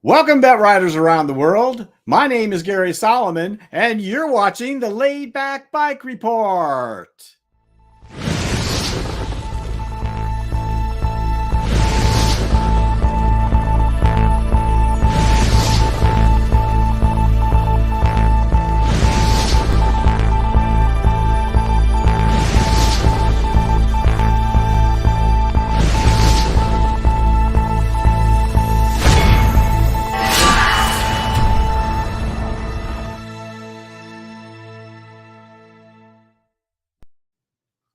Welcome, bet riders around the world. My name is Gary Solomon, and you're watching the Laid Back Bike Report.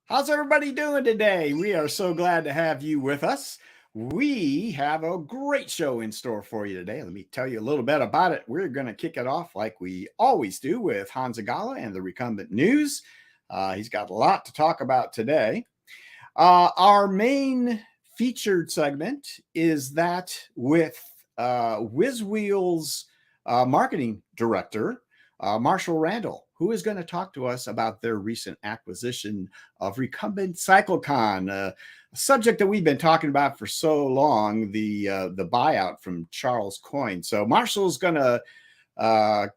How's everybody doing today? We are so glad to have you with us. We have a great show in store for you today. Let me tell you a little bit about it. We're going to kick it off like we always do with Honza Galla and the Recumbent News. He's got a lot to talk about today. Our main featured segment is that with WizWheelz marketing director, Marshall Randall, who is going to talk to us about their recent acquisition of Recumbent Cycle-Con, a subject that we've been talking about for so long, the buyout from Charles Coyne. So Marshall's going to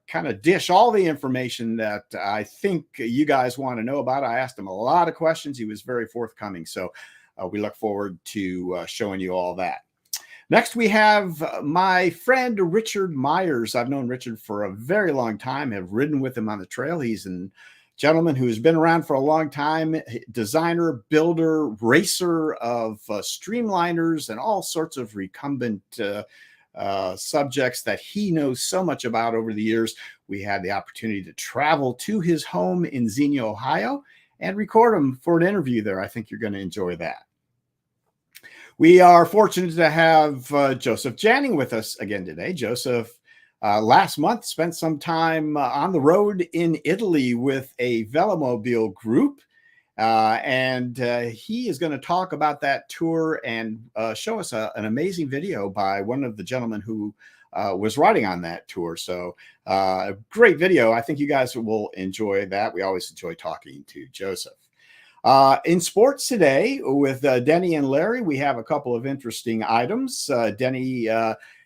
kind of dish all the information that I think you guys want to know about. I asked him a lot of questions. He was very forthcoming. So we look forward to showing you all that. Next, we have my friend Richard Myers. I've known Richard for a very long time, have ridden with him on the trail. He's a gentleman who's been around for a long time, designer, builder, racer of streamliners and all sorts of recumbent subjects that he knows so much about over the years. We had the opportunity to travel to his home in Xenia, Ohio, and record him for an interview there. I think you're going to enjoy that. We are fortunate to have Josef Janning with us again today. Josef, last month, spent some time on the road in Italy with a Velomobile group, and he is going to talk about that tour and show us an amazing video by one of the gentlemen who was riding on that tour. So a great video. I think you guys will enjoy that. We always enjoy talking to Josef. In sports today with Denny and Larry, we have a couple of interesting items. Denny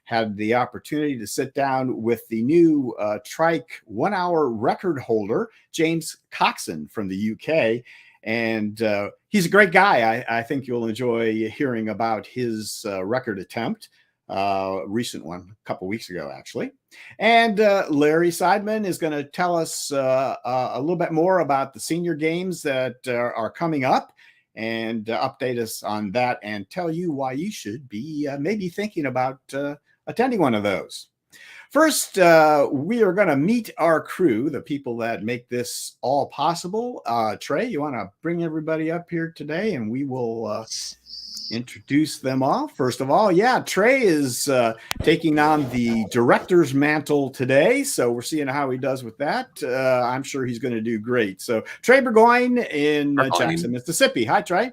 had the opportunity to sit down with the new trike 1 hour record holder, James Coxon from the UK. And he's a great guy. I think you'll enjoy hearing about his record attempt. Recent one a couple weeks ago, actually. And Larry Seidman is going to tell us a little bit more about the senior games that are coming up and update us on that and tell you why you should be maybe thinking about attending one of those. First, we are going to meet our crew, the people that make this all possible. Trey, you want to bring everybody up here today and we will introduce them all. First of all, Trey is taking on the director's mantle today, so we're seeing how he does with that. I'm sure he's going to do great. So Trey Burgoyne in Jackson, Mississippi. Hi, Trey.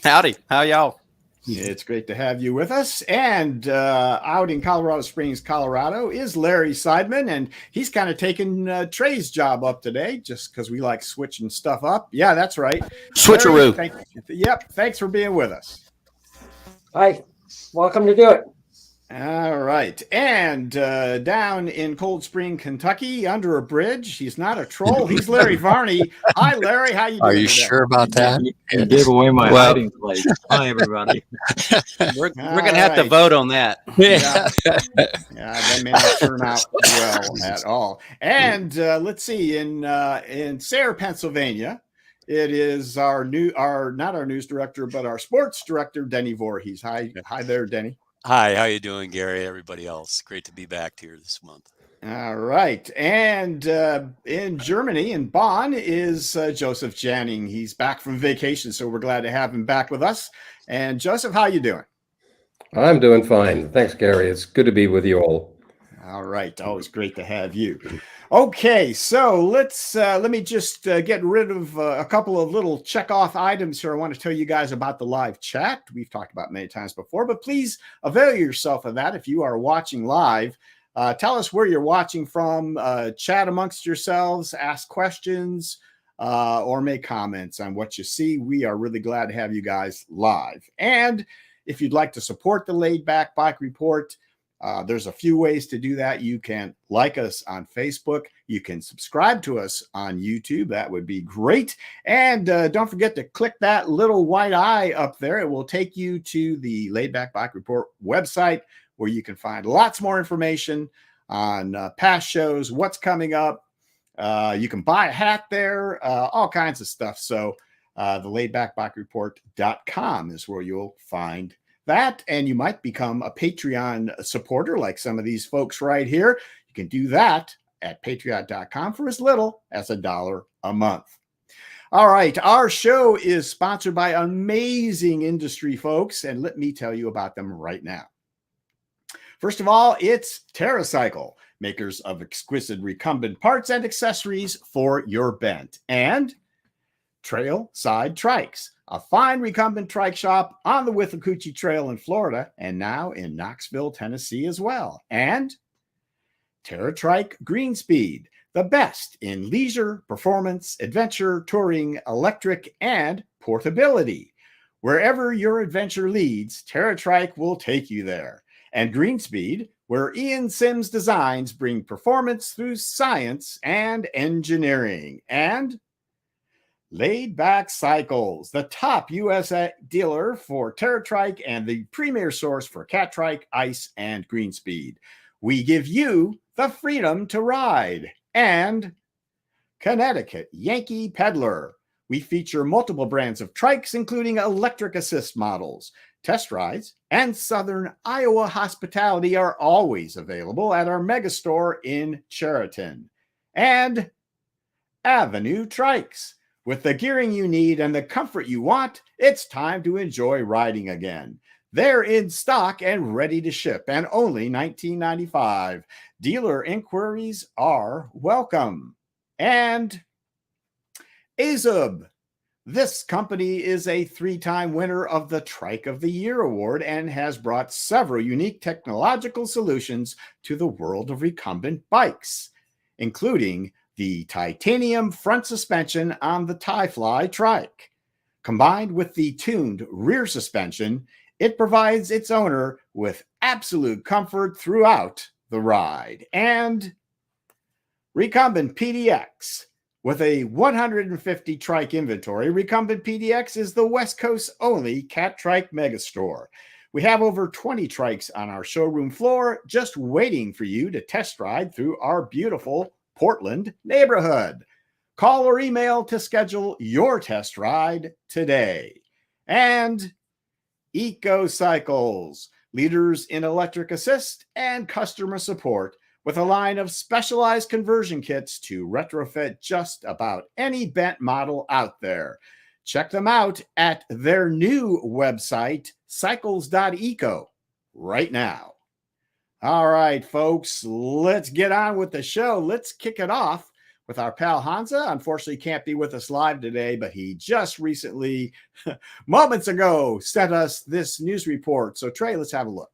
Howdy. How y'all? It's great to have you with us. And out in Colorado Springs, Colorado is Larry Seidman, and he's kind of taking Trey's job up today just because we like switching stuff up. Yeah, that's right. Switcheroo. Larry, thanks for being with us. Hi, welcome to do it. All right. And down in Cold Spring, Kentucky, under a bridge, he's not a troll. He's Larry Varney. Hi, Larry. How you doing? Are you sure about that? You gave away my hiding place. Hi, everybody. We're going to have to vote on that. Yeah, that may not turn out well at all. And let's see, in Sayre, Pennsylvania, it is not our news director, but our sports director, Denny Voorhees. Hi there, Denny. Hi, how you doing, Gary? Everybody else, great to be back here this month. All right, and in Germany, in Bonn, is Josef Janning. He's back from vacation, so we're glad to have him back with us. And Josef, how you doing? I'm doing fine. Thanks, Gary. It's good to be with you all. All right, always great to have you. Okay, so let me just get rid of a couple of little check-off items here. I want to tell you guys about the live chat we've talked about many times before, but please avail yourself of that if you are watching live. Tell us where you're watching from, chat amongst yourselves, ask questions, or make comments on what you see. We are really glad to have you guys live. And if you'd like to support the Laid Back Bike Report, There's a few ways to do that. You can like us on Facebook. You can subscribe to us on YouTube. That would be great. And don't forget to click that little white eye up there. It will take you to the Laid Back Bike Report website, where you can find lots more information on past shows, what's coming up. You can buy a hat there, all kinds of stuff. So the laidbackbikereport.com is where you'll find that, and you might become a Patreon supporter like some of these folks right here. You can do that at patreon.com for as little as $1 a month. All right, our show is sponsored by amazing industry folks, and let me tell you about them right now. First of all, it's TerraCycle, makers of exquisite recumbent parts and accessories for your bent, and Trail Side Trikes, a fine recumbent trike shop on the Withlacoochee Trail in Florida and now in Knoxville, Tennessee as well. And Terratrike Greenspeed, the best in leisure, performance, adventure, touring, electric, and portability. Wherever your adventure leads, Terratrike will take you there. And Greenspeed, where Ian Sims designs bring performance through science and engineering. And Laid Back Cycles, the top U.S. dealer for Terratrike and the premier source for Catrike, Ice, and Greenspeed. We give you the freedom to ride. And Connecticut Yankee Peddler. We feature multiple brands of trikes, including electric assist models. Test rides and Southern Iowa hospitality are always available at our megastore in Chariton. And Avenue Trikes. With the gearing you need and the comfort you want, it's time to enjoy riding again. They're in stock and ready to ship, and only $19.95. Dealer inquiries are welcome. And Azub. This company is a 3-time winner of the Trike of the Year award and has brought several unique technological solutions to the world of recumbent bikes, including the titanium front suspension on the Tie-Fly trike. Combined with the tuned rear suspension, it provides its owner with absolute comfort throughout the ride. And Recumbent PDX. With a 150 trike inventory, Recumbent PDX is the West Coast's only Cat Trike megastore. We have over 20 trikes on our showroom floor, just waiting for you to test ride through our beautiful Portland neighborhood. Call or email to schedule your test ride today. And Eco Cycles, leaders in electric assist and customer support, with a line of specialized conversion kits to retrofit just about any bent model out there. Check them out at their new website, cycles.eco, right now. All right, folks, let's get on with the show. Let's kick it off with our pal Honza. Unfortunately, can't be with us live today, but he just recently, moments ago, sent us this news report. So, Trey, let's have a look.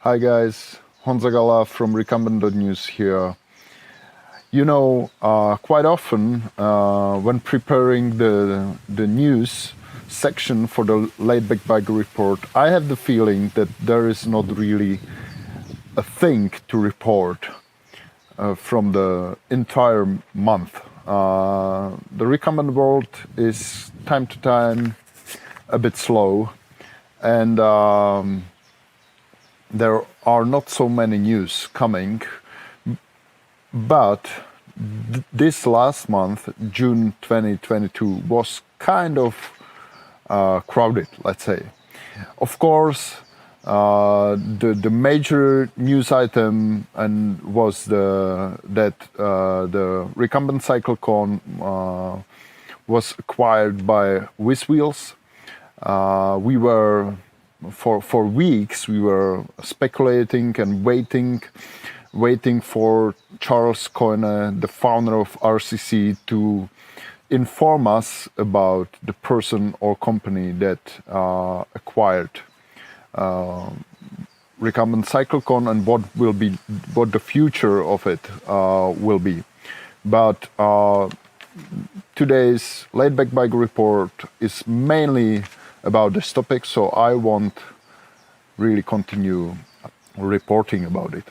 Hi, guys. Honza Galla from Recumbent.news here. You know, quite often when preparing the news section for the Laid Back Bike Report, I have the feeling that there is not really a thing to report from the entire month. The recumbent world is time to time a bit slow, and there are not so many news coming, but this last month, June 2022, was kind of crowded, let's say. Of course, the major news item was that the Recumbent Cycle-Con was acquired by WizWheelz. We were for weeks we were speculating and waiting for Charles Coyne, the founder of RCC, to inform us about the person or company that acquired Recumbent Cycle-Con and what the future of it will be. But today's Laid Back Bike Report is mainly about this topic, so I won't really continue reporting about it.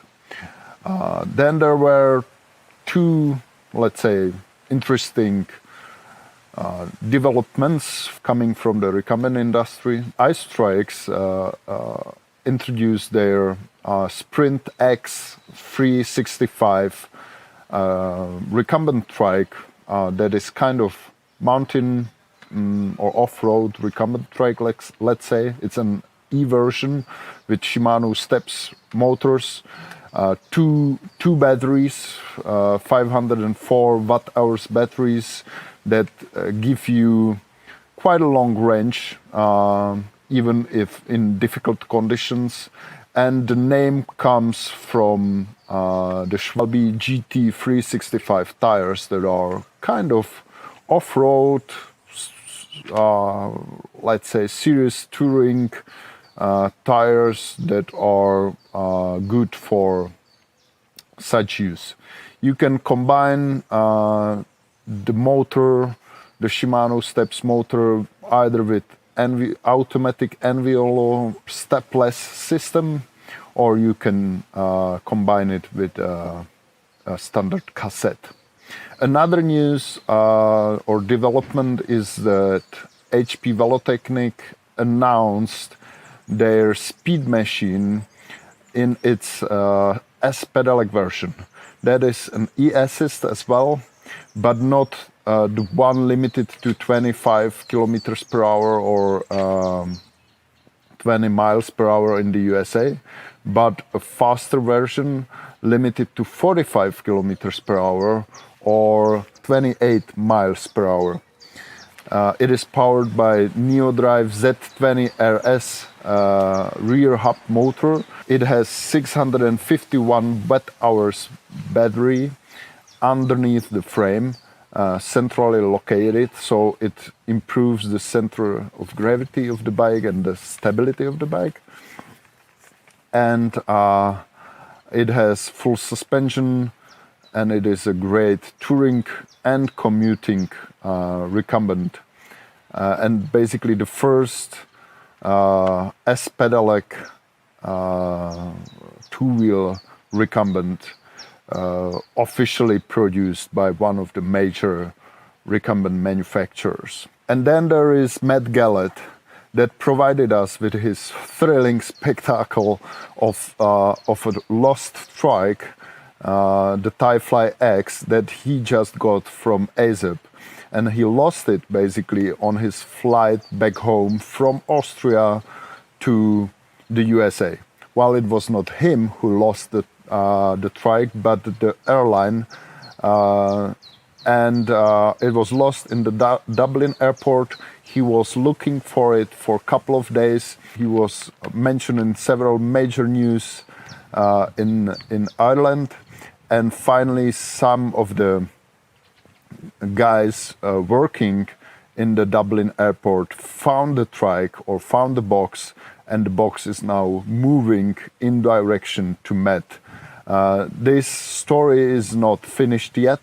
Then there were two, let's say, interesting developments coming from the recumbent industry. Ice Trikes introduced their Sprint X 365 recumbent trike that is kind of mountain or off-road recumbent trike, let's say. It's an E-version with Shimano steps motors, two batteries, 504 watt-hours batteries that give you quite a long range, even if in difficult conditions. And the name comes from the Schwalbe GT 365 tires that are kind of off-road, let's say serious touring tires that are good for such use. You can combine the motor, the Shimano steps motor, either with automatic NVLO stepless system, or you can combine it with a standard cassette. Another news or development is that HP Velotechnik announced their speed machine in its S-pedalic version. That is an e-assist as well, but not the one limited to 25 kilometers per hour or 20 miles per hour in the USA, but a faster version limited to 45 kilometers per hour or 28 miles per hour. It is powered by NeoDrive Z20 RS rear hub motor. It has 651 watt-hours battery underneath the frame, centrally located, so it improves the center of gravity of the bike and the stability of the bike. And it has full suspension, and it is a great touring and commuting recumbent. And basically the first S-pedalic two-wheel recumbent officially produced by one of the major recumbent manufacturers. And then there is Matt Gallett that provided us with his thrilling spectacle of a lost trike, the Tyfly X, that he just got from ASAP. And he lost it basically on his flight back home from Austria to the USA. While it was not him who lost the trike, but the airline, and it was lost in the Dublin airport. He was looking for it for a couple of days. He was mentioned in several major news in Ireland, and finally some of the guys working in the Dublin airport found the trike or found the box, and the box is now moving in direction to Matt. This story is not finished yet,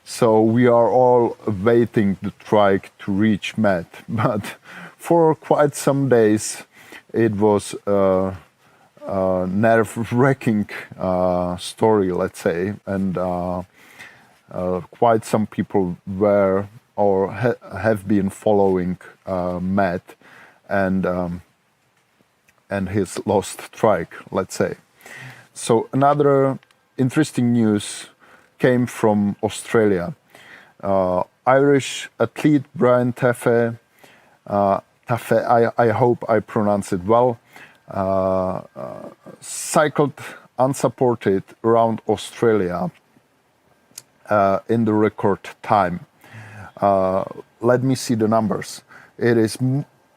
so we are all awaiting the trike to reach Matt. But for quite some days, it was a nerve-wracking story, let's say, and quite some people were or have been following Matt and his lost trike, let's say. So another interesting news came from Australia. Irish athlete Brian Taffy, I hope I pronounce it well, cycled unsupported around Australia in the record time. Let me see the numbers. It is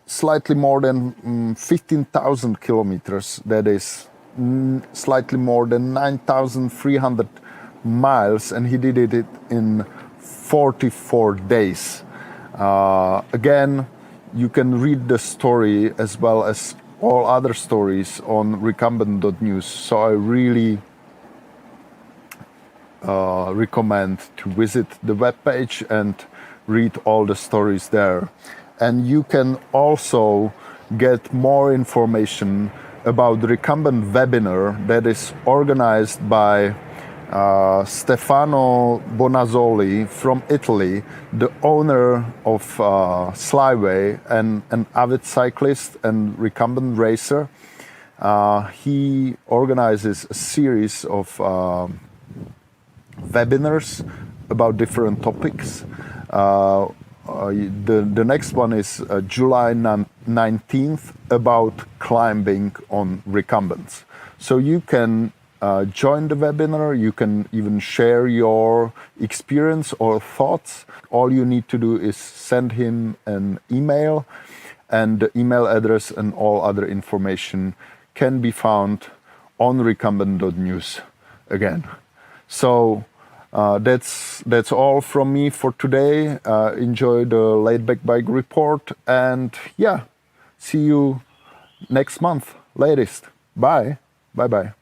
slightly more than 15,000 kilometers. That is slightly more than 9,300 miles, and he did it in 44 days. Again, you can read the story as well as all other stories on recumbent.news, so I really recommend to visit the webpage and read all the stories there. And you can also get more information about the Recumbent webinar that is organized by Stefano Bonazzoli from Italy, the owner of Slyway and an avid cyclist and recumbent racer. He organizes a series of webinars about different topics. The next one is July 19th about climbing on recumbents. So you can join the webinar, you can even share your experience or thoughts. All you need to do is send him an email, and the email address and all other information can be found on recumbent.news again. So that's all from me for today. Enjoy the Laid Back Bike Report, and yeah, see you next month, latest. Bye. Bye-bye.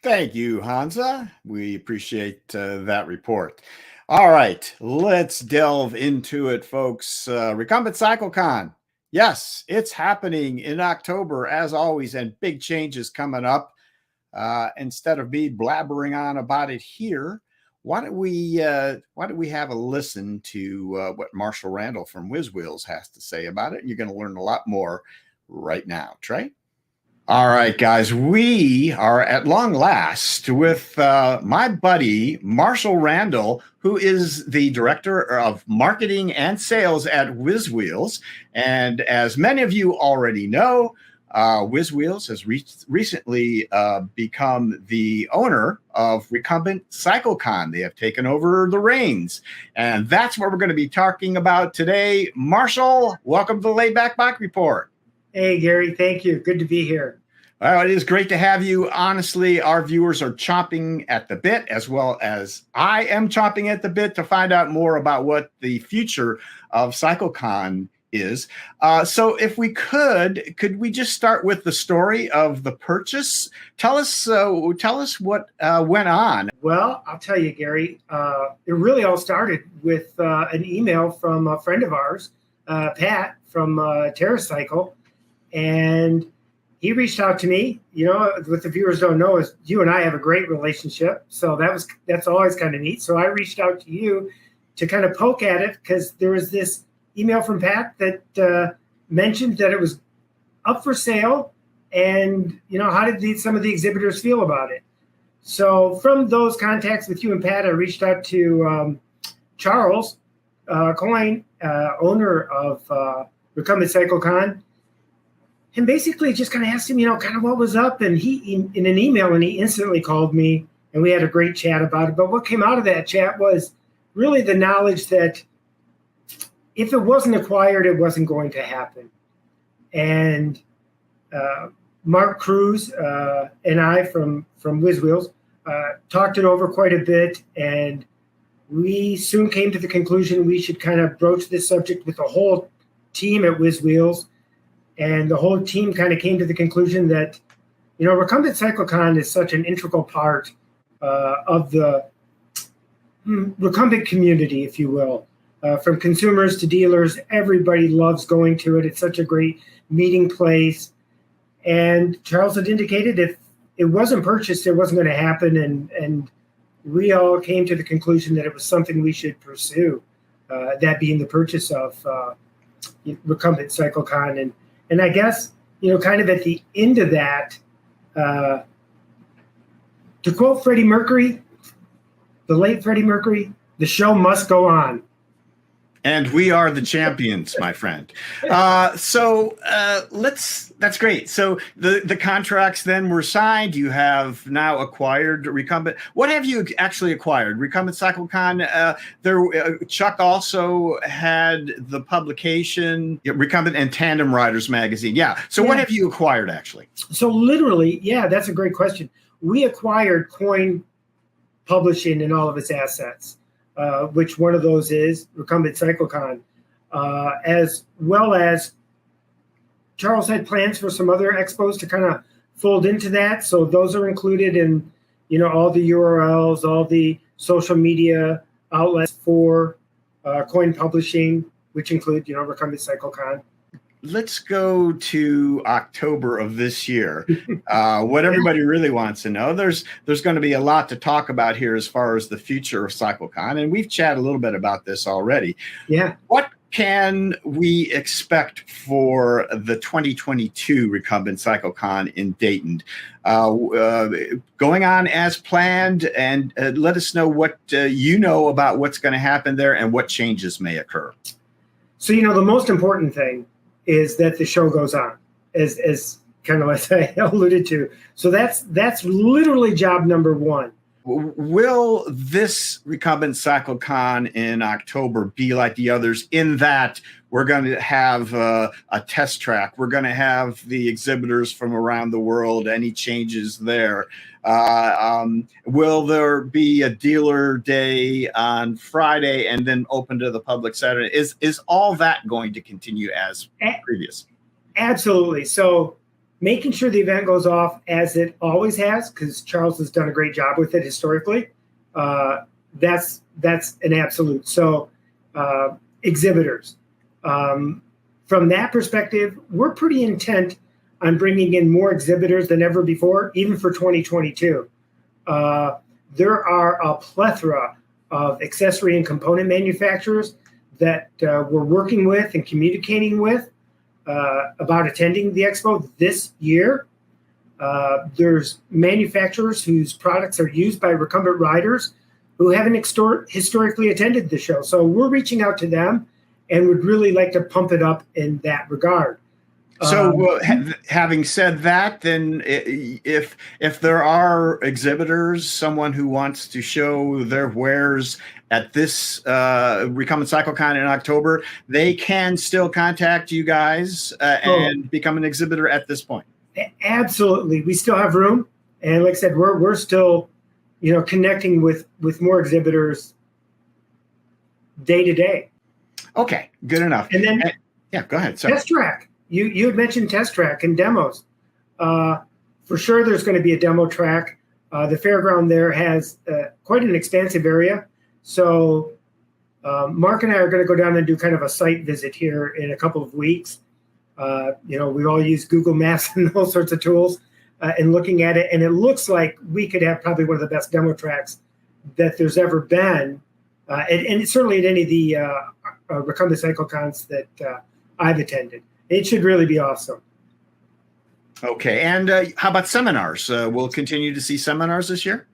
Thank you, Honza. We appreciate that report. All right, let's delve into it, folks. Recumbent Cycle-Con. Yes, it's happening in October, as always, and big changes coming up. Instead of me blabbering on about it here, why don't we have a listen to what Marshall Randall from WizWheelz has to say about it? And you're going to learn a lot more right now. Trey? All right, guys, we are at long last with my buddy, Marshall Randall, who is the Director of Marketing and Sales at WizWheelz. And as many of you already know, WizWheelz has recently become the owner of Recumbent Cycle-Con. They have taken over the reins. And that's what we're going to be talking about today. Marshall, welcome to the Laid Back Bike Report. Hey, Gary, thank you. Good to be here. Well, it is great to have you. Honestly, our viewers are chomping at the bit, as well as I am chomping at the bit to find out more about what the future of CycleCon is. So if we could we just start with the story of the purchase? Tell us what went on. Well, I'll tell you, Gary, it really all started with an email from a friend of ours, Pat from TerraCycle, and he reached out to me. You know, what the viewers don't know is you and I have a great relationship, so that's always kind of neat. So I reached out to you to kind of poke at it, because there was this email from Pat that mentioned that it was up for sale, and you know, how did some of the exhibitors feel about it? So from those contacts with you and Pat, I reached out to Charles Coyne, owner of Recumbent Cycle-Con, and basically just kind of asked him, you know, kind of what was up. And he, in an email, and he instantly called me, and we had a great chat about it. But what came out of that chat was really the knowledge that if it wasn't acquired, it wasn't going to happen. And Mark Cruz and I from WizWheelz talked it over quite a bit, and we soon came to the conclusion we should kind of broach this subject with the whole team at WizWheelz. And the whole team kind of came to the conclusion that, you know, Recumbent Cycle-Con is such an integral part of the recumbent community, if you will. From consumers to dealers, everybody loves going to it. It's such a great meeting place. And Charles had indicated if it wasn't purchased, it wasn't going to happen. And we all came to the conclusion that it was something we should pursue, that being the purchase of Recumbent Cycle-Con. And I guess, you know, kind of at the end of that, to quote Freddie Mercury, the late Freddie Mercury, the show must go on. And we are the champions, my friend. That's great. So the contracts then were signed. You have now acquired Recumbent. What have you actually acquired? Recumbent Cycle-Con. Chuck also had the publication, Recumbent and Tandem Riders magazine. Yeah. So what have you acquired actually? So literally, yeah, that's a great question. We acquired Coyne Publishing and all of its assets. Which one of those is Recumbent Cycle-Con, as well as Charles had plans for some other expos to kind of fold into that. So those are included in, you know, all the URLs, all the social media outlets for Coyne Publishing, which include, you know, Recumbent Cycle-Con. let's go to October of this year. What everybody really wants to know, there's going to be a lot to talk about here as far as the future of Cycle-Con, and we've chatted a little bit about this already. Yeah. What can we expect for the 2022 Recumbent Cycle-Con in Dayton? Going on as planned, and let us know what you know about what's going to happen there and what changes may occur. So, the most important thing is that the show goes on, as kind of like I alluded to. So that's literally job number one. Will this Recumbent Cycle-Con in October be like the others in that we're going to have a test track? We're going to have the exhibitors from around the world. Any changes there? Will there be a dealer day on Friday and then open to the public Saturday? Is all that going to continue as previous? Absolutely. So making sure the event goes off as it always has, because Charles has done a great job with it historically. That's an absolute. So exhibitors. From that perspective, we're pretty intent on bringing in more exhibitors than ever before, even for 2022. There are a plethora of accessory and component manufacturers that we're working with and communicating with about attending the expo this year. There's manufacturers whose products are used by recumbent riders who haven't historically attended the show. So we're reaching out to them and would really like to pump it up in that regard. So having said that, then if there are exhibitors, someone who wants to show their wares at this Recumbent Cycle-Con in October, they can still contact you guys and become an exhibitor at this point. Absolutely. We still have room. And like I said, we're still, connecting with more exhibitors day to day. Okay, good enough. And then yeah, go ahead. Sorry. Test track. You had mentioned test track and demos. For sure, there's going to be a demo track. The fairground there has quite an expansive area. So Mark and I are going to go down and do kind of a site visit here in a couple of weeks. We all use Google Maps and all sorts of tools and looking at it. And it looks like we could have probably one of the best demo tracks that there's ever been. And certainly at any of the Recumbent Cycle-Cons that I've attended. It should really be awesome. Okay. And how about seminars? We'll continue to see seminars this year?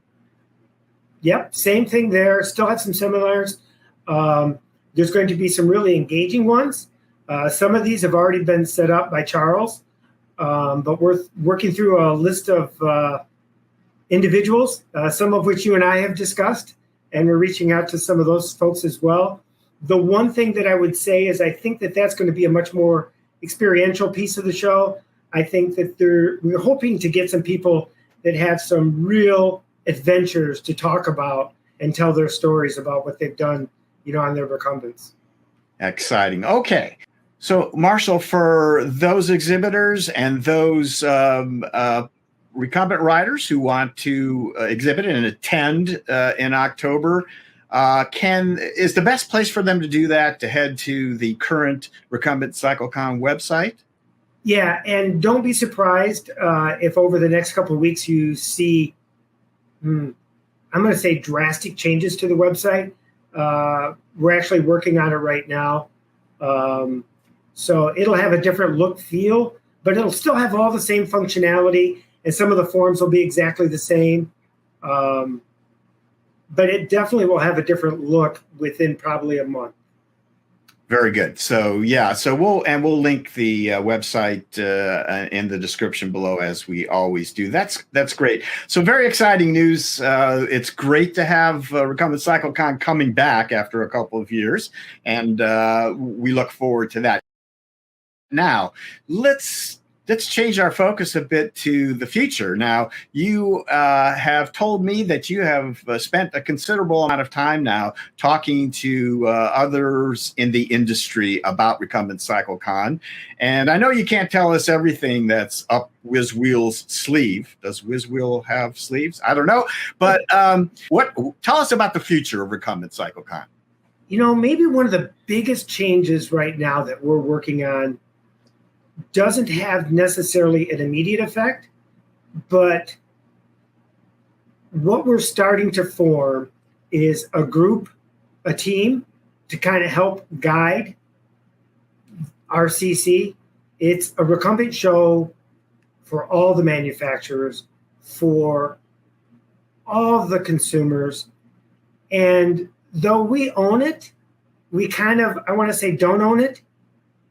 Yep. Same thing there. Still have some seminars. There's going to be some really engaging ones. Some of these have already been set up by Charles, but we're working through a list of individuals, some of which you and I have discussed, and we're reaching out to some of those folks as well. The one thing that I would say is I think that that's going to be a much more experiential piece of the show. I think that we're hoping to get some people that have some real adventures to talk about and tell their stories about what they've done, on their recumbents. Exciting. Okay. So Marshall, for those exhibitors and those recumbent riders who want to exhibit and attend in October, is the best place for them to do that to head to the current Recumbent Cycle-Con website? Yeah, and don't be surprised if over the next couple of weeks you see, I'm going to say drastic changes to the website. We're actually working on it right now. So it'll have a different look, feel, but it'll still have all the same functionality, and some of the forms will be exactly the same. But it definitely will have a different look within probably a month. Very good. So we'll link the website in the description below, as we always do. That's great. So very exciting news. It's great to have Recumbent Cycle-Con coming back after a couple of years, and we look forward to that. Now let's change our focus a bit to the future. Now, you have told me that you have spent a considerable amount of time now talking to others in the industry about Recumbent Cycle-Con. And I know you can't tell us everything that's up WizWheelz' sleeve. Does WizWheel have sleeves? I don't know. But tell us about the future of Recumbent Cycle-Con. Maybe one of the biggest changes right now that we're working on doesn't have necessarily an immediate effect, but what we're starting to form is a group, a team to kind of help guide RCC. It's a recumbent show for all the manufacturers, for all the consumers. And though we own it, we kind of, I want to say don't own it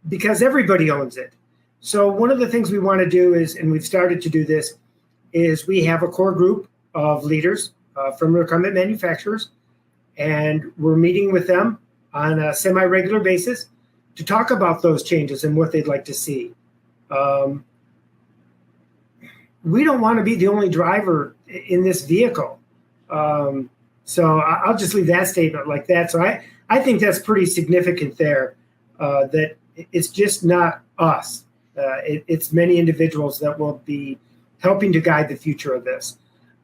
because everybody owns it. So one of the things we want to do is, and we've started to do this, is we have a core group of leaders from recumbent manufacturers, and we're meeting with them on a semi-regular basis to talk about those changes and what they'd like to see. We don't want to be the only driver in this vehicle. So I'll just leave that statement like that. So I think that's pretty significant there, that it's just not us. It's many individuals that will be helping to guide the future of this.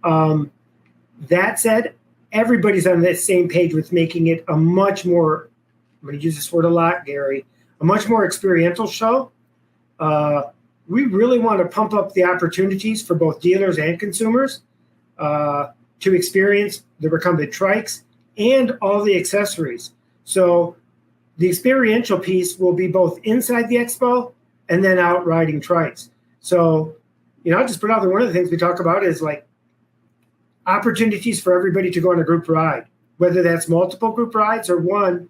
That said, everybody's on the same page with making it a much more, I'm going to use this word a lot, Gary, a much more experiential show. We really want to pump up the opportunities for both dealers and consumers to experience the recumbent trikes and all the accessories. So the experiential piece will be both inside the expo and then out riding trikes. So, I'll just put out there, one of the things we talk about is like opportunities for everybody to go on a group ride, whether that's multiple group rides or one.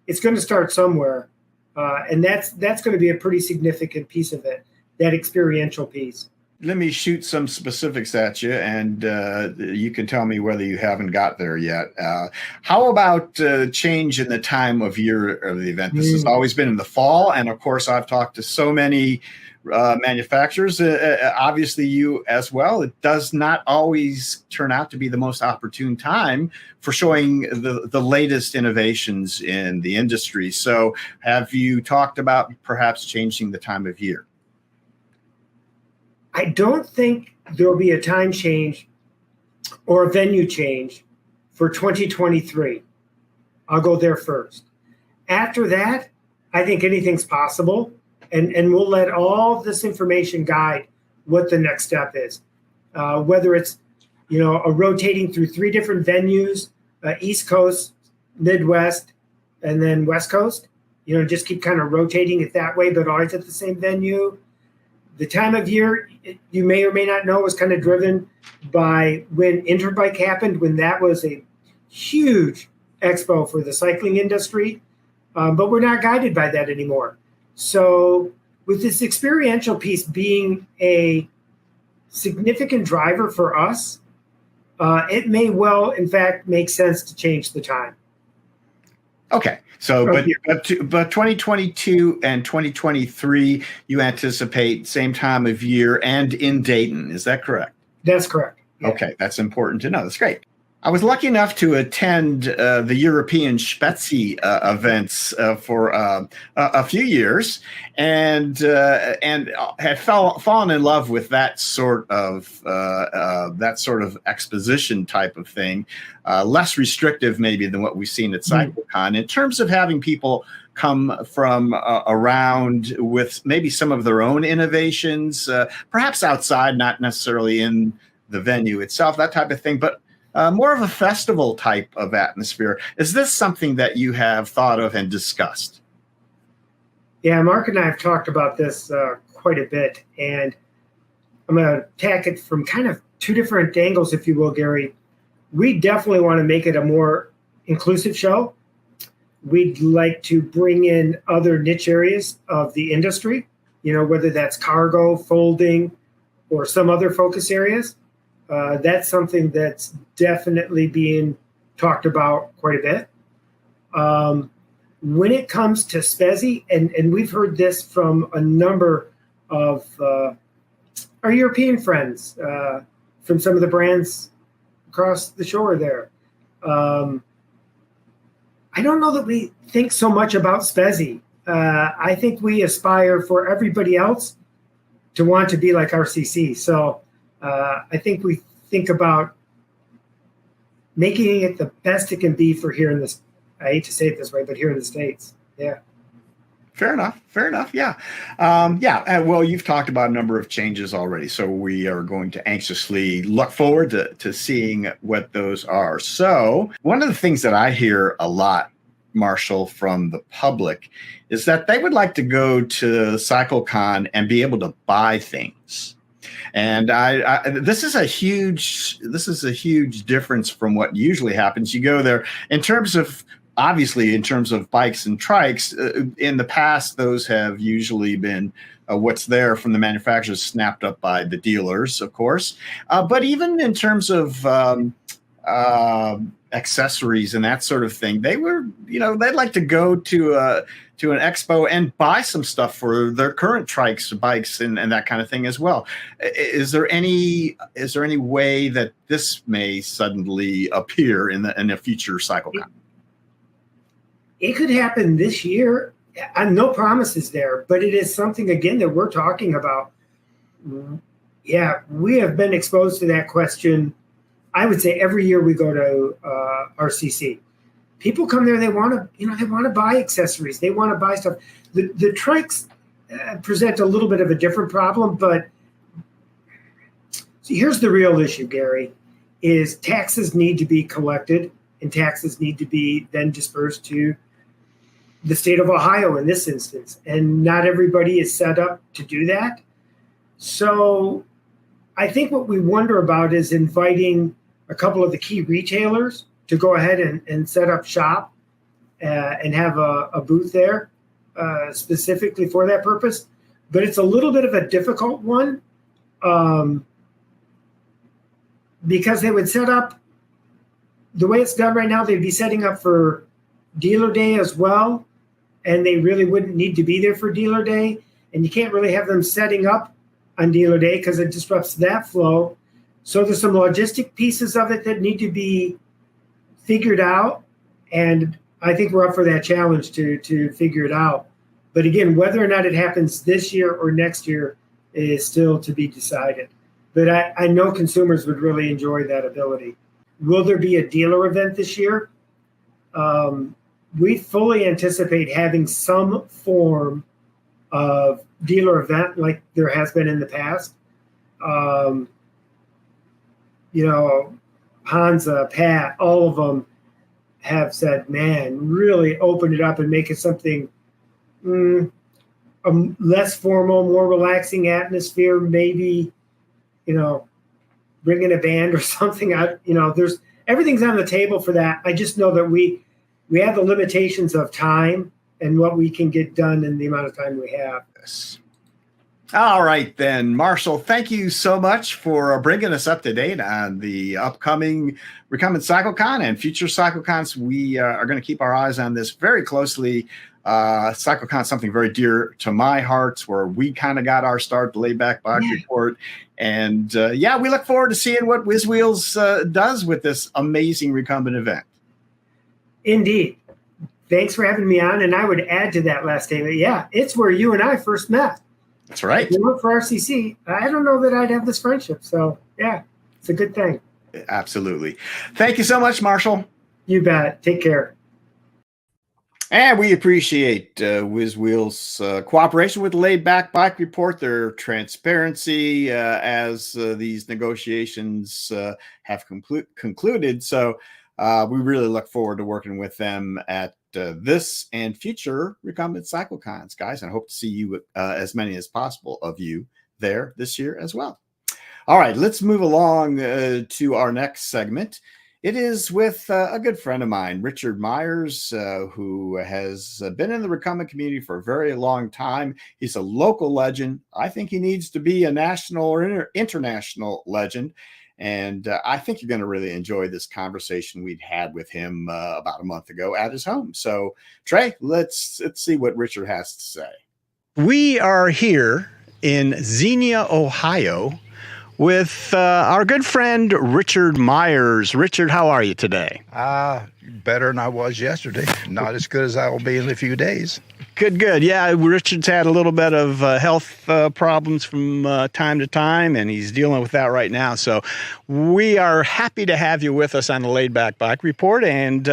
It's going to start somewhere. And that's going to be a pretty significant piece of it, that experiential piece. Let me shoot some specifics at you, and you can tell me whether you haven't got there yet. How about change in the time of year of the event? This has always been in the fall, and of course, I've talked to so many manufacturers, obviously you as well. It does not always turn out to be the most opportune time for showing the latest innovations in the industry. So have you talked about perhaps changing the time of year? I don't think there'll be a time change or a venue change for 2023. I'll go there first. After that, I think anything's possible, and we'll let all this information guide what the next step is. Whether it's, a rotating through 3 different venues, East Coast, Midwest, and then West Coast, just keep kind of rotating it that way, but always at the same venue. The time of year, you may or may not know, was kind of driven by when Interbike happened, when that was a huge expo for the cycling industry. But we're not guided by that anymore. So with this experiential piece being a significant driver for us, it may well, in fact, make sense to change the time. Okay. So, but 2022 and 2023, you anticipate same time of year and in Dayton. Is that correct? That's correct. Yeah. Okay. That's important to know. That's great. I was lucky enough to attend the European Spezi events for a few years, and had fallen in love with that sort of exposition type of thing, less restrictive maybe than what we've seen at Cycle-Con in terms of having people come from around with maybe some of their own innovations, perhaps outside, not necessarily in the venue itself, that type of thing, but more of a festival type of atmosphere. Is this something that you have thought of and discussed? Yeah, Mark and I have talked about this quite a bit, and I'm going to attack it from kind of 2 different angles, if you will, Gary. We definitely want to make it a more inclusive show. We'd like to bring in other niche areas of the industry, whether that's cargo, folding, or some other focus areas. That's something that's definitely being talked about quite a bit. When it comes to Spezi, and we've heard this from a number of our European friends, from some of the brands across the shore there. I don't know that we think so much about Spezi. I think we aspire for everybody else to want to be like RCC. So I think we think about making it the best it can be for here in this. I hate to say it this way, but here in the States. Yeah. Fair enough. Yeah. Well, you've talked about a number of changes already, so we are going to anxiously look forward to seeing what those are. So one of the things that I hear a lot, Marshall, from the public is that they would like to go to Cycle-Con and be able to buy things. And this is a huge difference from what usually happens. You go there obviously, in terms of bikes and trikes, in the past, those have usually been what's there from the manufacturers snapped up by the dealers, of course. But even in terms of accessories and that sort of thing, they'd like to go to an expo and buy some stuff for their current trikes, bikes, and that kind of thing as well. Is there any way that this may suddenly appear in a future Cycle-Con? It could happen this year. No promises there, but it is something, again, that we're talking about. Yeah, we have been exposed to that question, I would say, every year we go to RCC. People come there, they want to buy accessories. They want to buy stuff. The trikes present a little bit of a different problem, but see, here's the real issue, Gary, is taxes need to be collected, and taxes need to be then dispersed to the state of Ohio in this instance. And not everybody is set up to do that. So I think what we wonder about is inviting a couple of the key retailers to go ahead and set up shop and have a booth there specifically for that purpose. But it's a little bit of a difficult one because they would set up, the way it's done right now, they'd be setting up for dealer day as well, and they really wouldn't need to be there for dealer day. And you can't really have them setting up on dealer day because it disrupts that flow. So there's some logistic pieces of it that need to be figured out, and I think we're up for that challenge to figure it out. But again, whether or not it happens this year or next year is still to be decided. But I know consumers would really enjoy that ability. Will there be a dealer event this year? We fully anticipate having some form of dealer event like there has been in the past. Honza, Pat, all of them have said, man, really open it up and make it something a less formal, more relaxing atmosphere, maybe, bring in a band or something. There's everything's on the table for that. I just know that we have the limitations of time and what we can get done in the amount of time we have. Yes. All right, then, Marshall, thank you so much for bringing us up to date on the upcoming Recumbent Cycle-Con and future Cycle-Cons. We are going to keep our eyes on this very closely. Cycle-Con is something very dear to my heart, where we kind of got our start, the Laid Back Bike Report. And we look forward to seeing what WizWheelz does with this amazing Recumbent event. Indeed. Thanks for having me on. And I would add to that last statement. Yeah, it's where you and I first met. That's right. If you work for RCC, I don't know that I'd have this friendship. So, yeah, it's a good thing. Absolutely. Thank you so much, Marshall. You bet. Take care. And we appreciate WizWheelz cooperation with the Laid Back Bike Report, their transparency as these negotiations have concluded. So we really look forward to working with them at this and future Recumbent Cycle-Cons, guys. And I hope to see you, as many as possible of you, there this year as well. All right, let's move along to our next segment. It is with a good friend of mine, Richard Myers, who has been in the recumbent community for a very long time. He's a local legend. I think he needs to be a national or international legend. And I think you're going to really enjoy this conversation we'd had with him about a month ago at his home. So, Trey, let's see what Richard has to say. We are here in Xenia, Ohio, with our good friend Richard Myers. Richard, how are you today? Better than I was yesterday. Not as good as I will be in a few days. Good. Yeah, Richard's had a little bit of health problems from time to time, and he's dealing with that right now. So we are happy to have you with us on the Laid Back Bike Report. And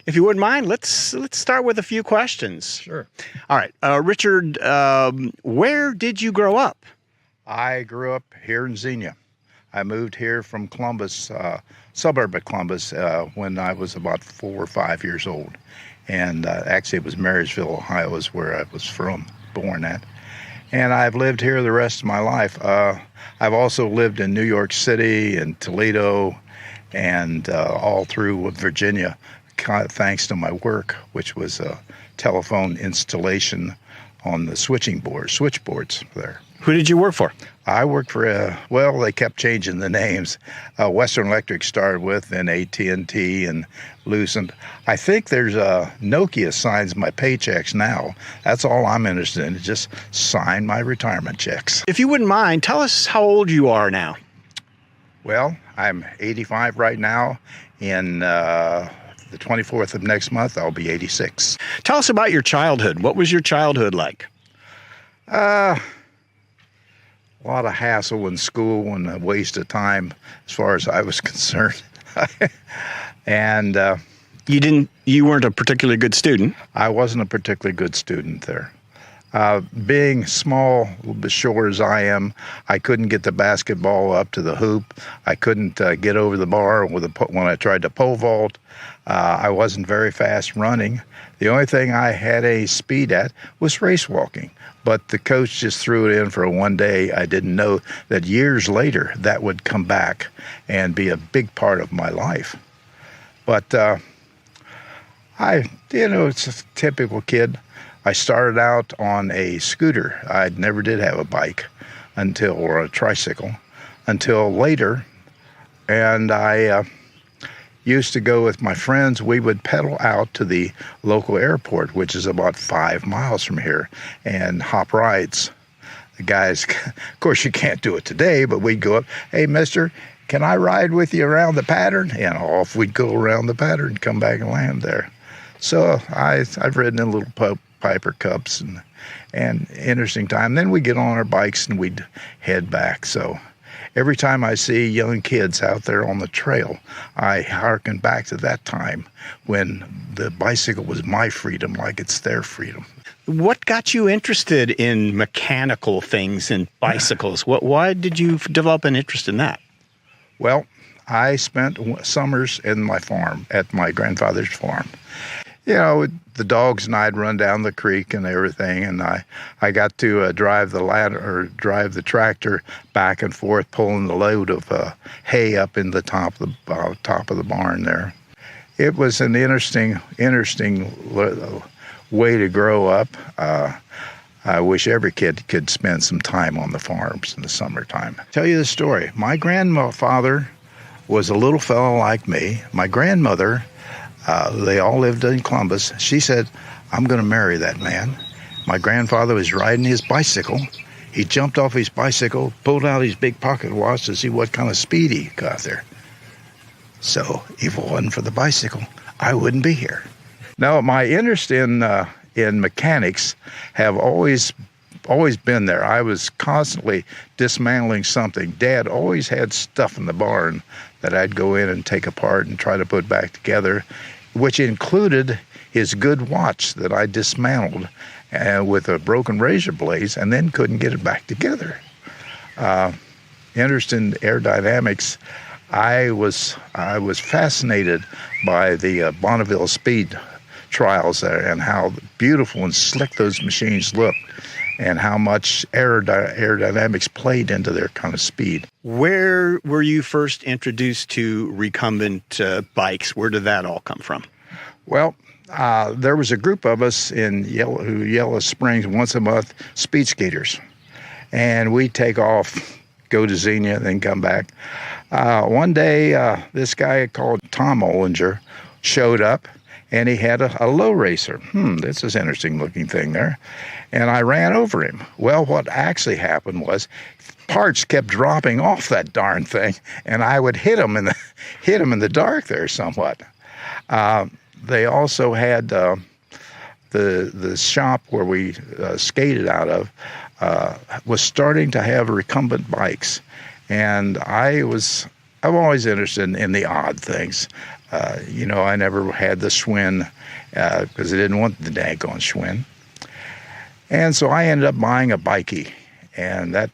if you wouldn't mind, let's start with a few questions. Sure. All right. Richard, where did you grow up? I grew up here in Xenia. I moved here from Columbus, suburb of Columbus, when I was about 4 or 5 years old. And actually, it was Marysville, Ohio, is where I was born at. And I've lived here the rest of my life. I've also lived in New York City and Toledo and all through Virginia, thanks to my work, which was a telephone installation on the switchboards there. Who did you work for? I worked for, well, they kept changing the names. Western Electric started with, then AT&T and Lucent. I think there's Nokia signs my paychecks now. That's all I'm interested in, just sign my retirement checks. If you wouldn't mind, tell us how old you are now. Well, I'm 85 right now. In the 24th of next month, I'll be 86. Tell us about your childhood. What was your childhood like? A lot of hassle in school and a waste of time as far as I was concerned. And you weren't a particularly good student? I wasn't a particularly good student there. Being small, a little bit short as I am, I couldn't get the basketball up to the hoop. I couldn't get over the bar when I tried to pole vault. I wasn't very fast running. The only thing I had a speed at was race walking. But the coach just threw it in for one day. I didn't know that years later that would come back and be a big part of my life. But it's a typical kid. I started out on a scooter. I never did have a bike or a tricycle until later. And I used to go with my friends. We would pedal out to the local airport, which is about 5 miles from here, and hop rides. The guys, of course, you can't do it today, but we'd go up, hey, mister, can I ride with you around the pattern? And off we'd go around the pattern and come back and land there. So I've ridden in little Piper Cups and interesting time. Then we get on our bikes and we'd head back. So every time I see young kids out there on the trail, I hearken back to that time when the bicycle was my freedom, like it's their freedom. What got you interested in mechanical things and bicycles? Why did you develop an interest in that? Well, I spent summers in my farm, at my grandfather's farm. You know, the dogs and I'd run down the creek and everything, and I got to drive the tractor back and forth, pulling the load of hay up in the top of the barn there. It was an interesting way to grow up. I wish every kid could spend some time on the farms in the summertime. Tell you the story. My grandfather was a little fellow like me. My grandmother, they all lived in Columbus. She said, I'm going to marry that man. My grandfather was riding his bicycle. He jumped off his bicycle, pulled out his big pocket watch to see what kind of speed he got there. So if it wasn't for the bicycle, I wouldn't be here. Now, my interest in mechanics have always been there. I was constantly dismantling something. Dad always had stuff in the barn that I'd go in and take apart and try to put back together, which included his good watch that I dismantled with a broken razor blades and then couldn't get it back together. Interest in aerodynamics. I was fascinated by the Bonneville speed trials there and how beautiful and slick those machines looked and how much aerodynamics played into their kind of speed. Where were you first introduced to recumbent bikes? Where did that all come from? Well, there was a group of us in Yellow Springs once a month, speed skaters. And we'd take off, go to Xenia, then come back. One day, this guy called Tom Ollinger showed up, and he had a low racer. This is an interesting looking thing there. And I ran over him. Well, what actually happened was parts kept dropping off that darn thing, and I would hit him in the dark there somewhat. They also had the shop where we skated out of was starting to have recumbent bikes, and I'm always interested in the odd things. I never had the Schwinn because I didn't want the daggone Schwinn. And so I ended up buying a bikey, and that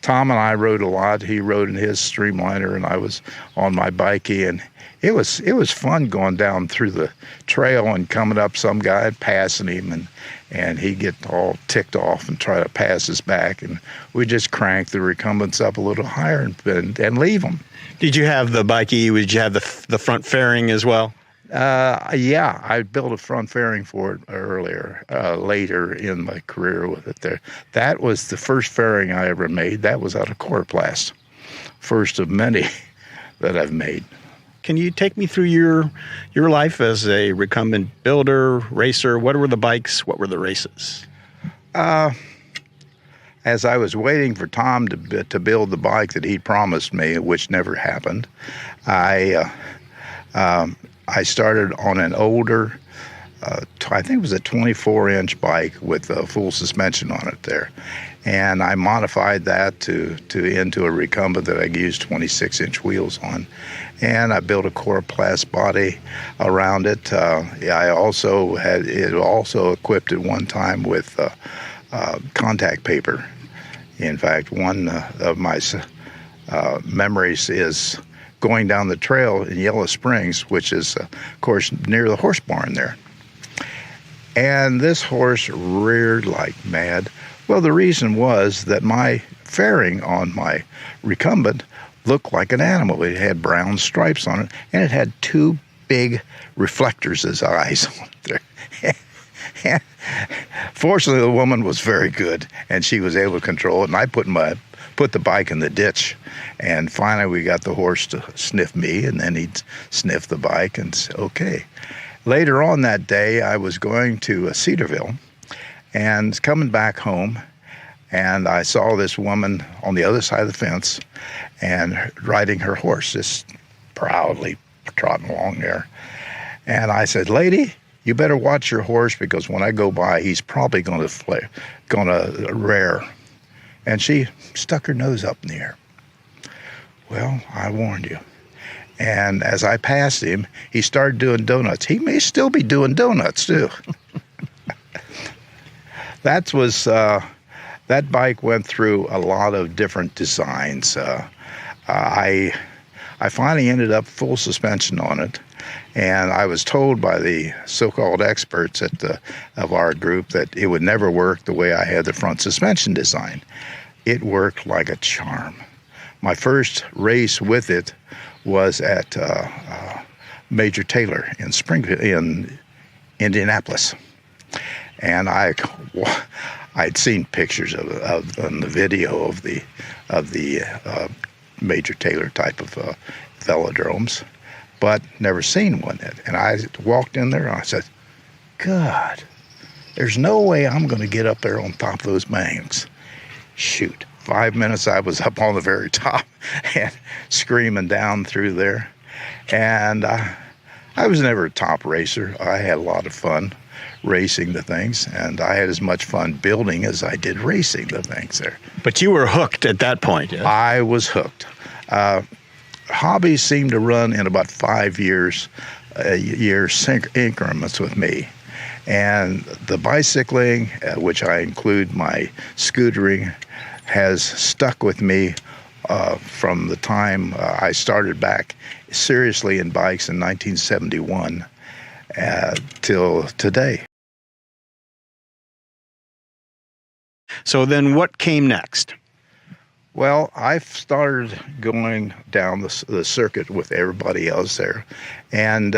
Tom and I rode a lot. He rode in his Streamliner, and I was on my bikey, and it was fun going down through the trail and coming up some guy passing him, and he'd get all ticked off and try to pass us back, and we just crank the recumbents up a little higher and leave them. Did you have the bikey? Did you have the front fairing as well? Yeah, I built a front fairing for it later in my career with it there. That was the first fairing I ever made. That was out of Coroplast. First of many that I've made. Can you take me through your life as a recumbent builder, racer? What were the bikes? What were the races? As I was waiting for Tom to build the bike that he promised me, which never happened, I started on an older, I think it was a 24-inch bike with a full suspension on it there. And I modified that into a recumbent that I used 26-inch wheels on. And I built a Coroplast body around it. I also had it also equipped at one time with contact paper. In fact, one of my memories is going down the trail in Yellow Springs, which is, of course, near the horse barn there. And this horse reared like mad. Well, the reason was that my fairing on my recumbent looked like an animal. It had brown stripes on it, and it had two big reflectors as eyes on it there. Fortunately, the woman was very good, and she was able to control it, and I put the bike in the ditch, and finally we got the horse to sniff me, and then he'd sniff the bike and say, okay. Later on that day, I was going to Cedarville and coming back home, and I saw this woman on the other side of the fence and riding her horse, just proudly trotting along there. And I said, lady, you better watch your horse, because when I go by, he's probably going to rear. And she stuck her nose up in the air. Well, I warned you. And as I passed him, he started doing donuts. He may still be doing donuts, too. That bike went through a lot of different designs. I finally ended up full suspension on it. And I was told by the so-called experts of our group that it would never work the way I had the front suspension design. It worked like a charm. My first race with it was at Major Taylor in Springfield, in Indianapolis, and I'd seen pictures of on the video of the Major Taylor type of velodromes, but never seen one yet. And I walked in there and I said, God, there's no way I'm going to get up there on top of those banks. Shoot, 5 minutes I was up on the very top and screaming down through there. And I was never a top racer. I had a lot of fun racing the things, and I had as much fun building as I did racing the things there. But you were hooked at that point. Yes? I was hooked. Hobbies seemed to run in about 5 years increments with me. And the bicycling, which I include my scootering, has stuck with me from the time I started back seriously in bikes in 1971 till today. So then what came next? Well, I started going down the circuit with everybody else there. And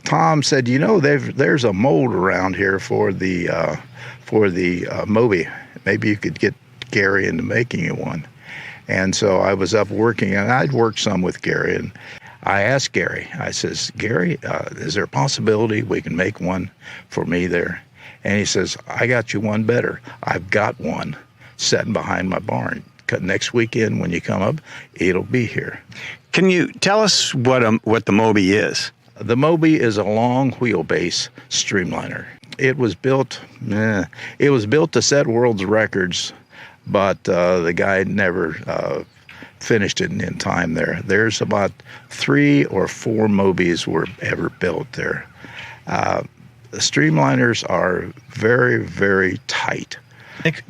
Tom said, you know, there's a mold around here for the Moby. Maybe you could get Gary into making you one. And so I was up working, and I'd worked some with Gary. And I asked Gary, I says, Gary, is there a possibility we can make one for me there? And he says, I got you one better. I've got one sitting behind my barn. Next weekend when you come up, it'll be here. Can you tell us what the Moby is? The Moby is a long wheelbase streamliner. It was built to set world's records, but the guy never finished it in time there. There's about 3 or 4 Mobies were ever built there. The streamliners are very, very tight.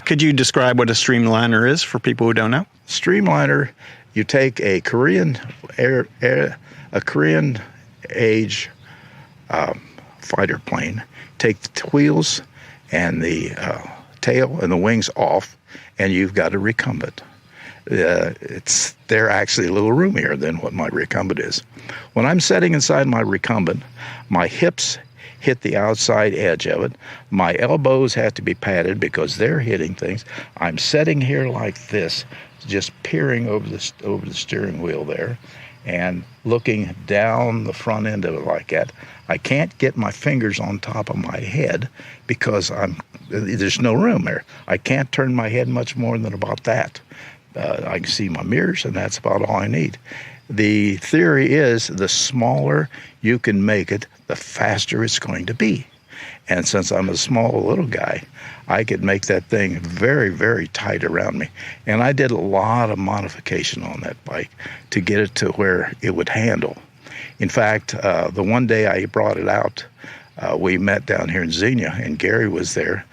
Could you describe what a streamliner is for people who don't know? Streamliner, you take a Korean age fighter plane, take the wheels and the tail and the wings off, and you've got a recumbent. They're actually a little roomier than what my recumbent is. When I'm sitting inside my recumbent, my hips hit the outside edge of it. My elbows have to be padded because they're hitting things. I'm sitting here like this, just peering over the steering wheel there and looking down the front end of it like that. I can't get my fingers on top of my head because there's no room there. I can't turn my head much more than about that. I can see my mirrors, and that's about all I need. The theory is the smaller you can make it, the faster it's going to be. And since I'm a small little guy, I could make that thing very, very tight around me. And I did a lot of modification on that bike to get it to where it would handle. In fact, the one day I brought it out, we met down here in Xenia, and Gary was there.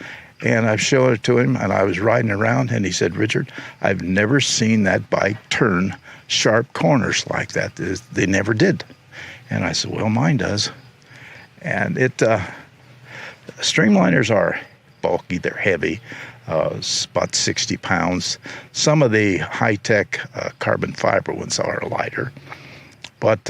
And I showed it to him, and I was riding around, and he said, "Richard, I've never seen that bike turn sharp corners like that. They never did." And I said, "Well, mine does." And streamliners are bulky, they're heavy, about 60 pounds. Some of the high-tech carbon fiber ones are lighter, but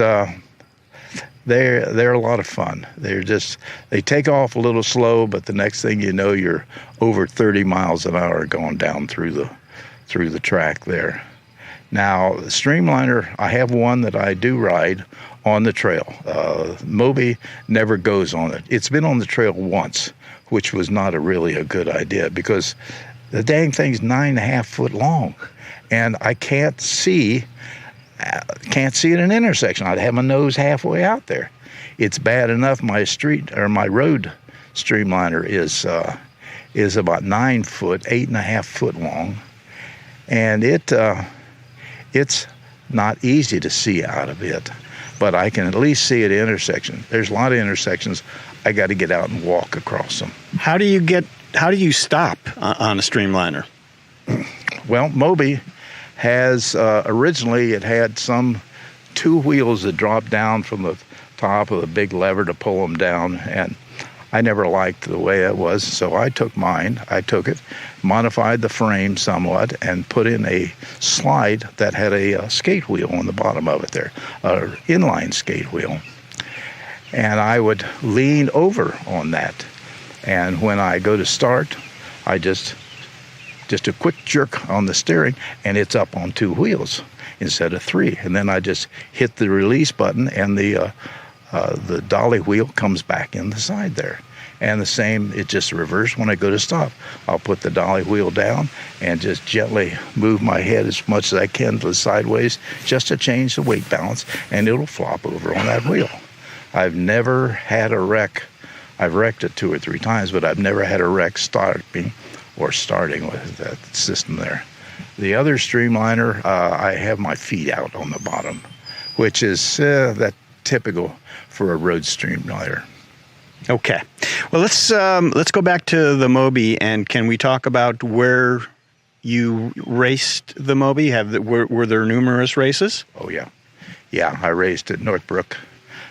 they're a lot of fun. They take off a little slow, but the next thing you know, you're over 30 miles an hour going down through the track there. Now, the streamliner, I have one that I do ride on the trail. Moby never goes on it. It's been on the trail once, which was not really a good idea because the dang thing's 9.5 foot long, and I can't see at an intersection. I'd have my nose halfway out there. It's bad enough my road streamliner is about 9 foot, 8.5 foot long, and it's not easy to see out of it, but I can at least see at intersections. There's a lot of intersections I got to get out and walk across them. How do you stop on a streamliner? Well, Moby has originally it had some 2 wheels that dropped down from the top of a big lever to pull them down, and I never liked the way it was, so I took it, modified the frame somewhat, and put in a slide that had a skate wheel on the bottom of it there, an inline skate wheel. And I would lean over on that, and when I go to start, I just a quick jerk on the steering, and it's up on 2 wheels instead of 3. And then I just hit the release button, and the dolly wheel comes back in the side there. And the same, it just reversed when I go to stop. I'll put the dolly wheel down and just gently move my head as much as I can to the sideways just to change the weight balance, and it'll flop over on that wheel. I've never had a wreck. I've wrecked it 2 or 3 times, but I've never had a wreck starting with that system there. The other streamliner, I have my feet out on the bottom, which is that typical for a road streamliner. Okay, well let's go back to the Moby, and can we talk about where you raced the Moby? Were there numerous races? Oh yeah, I raced at Northbrook.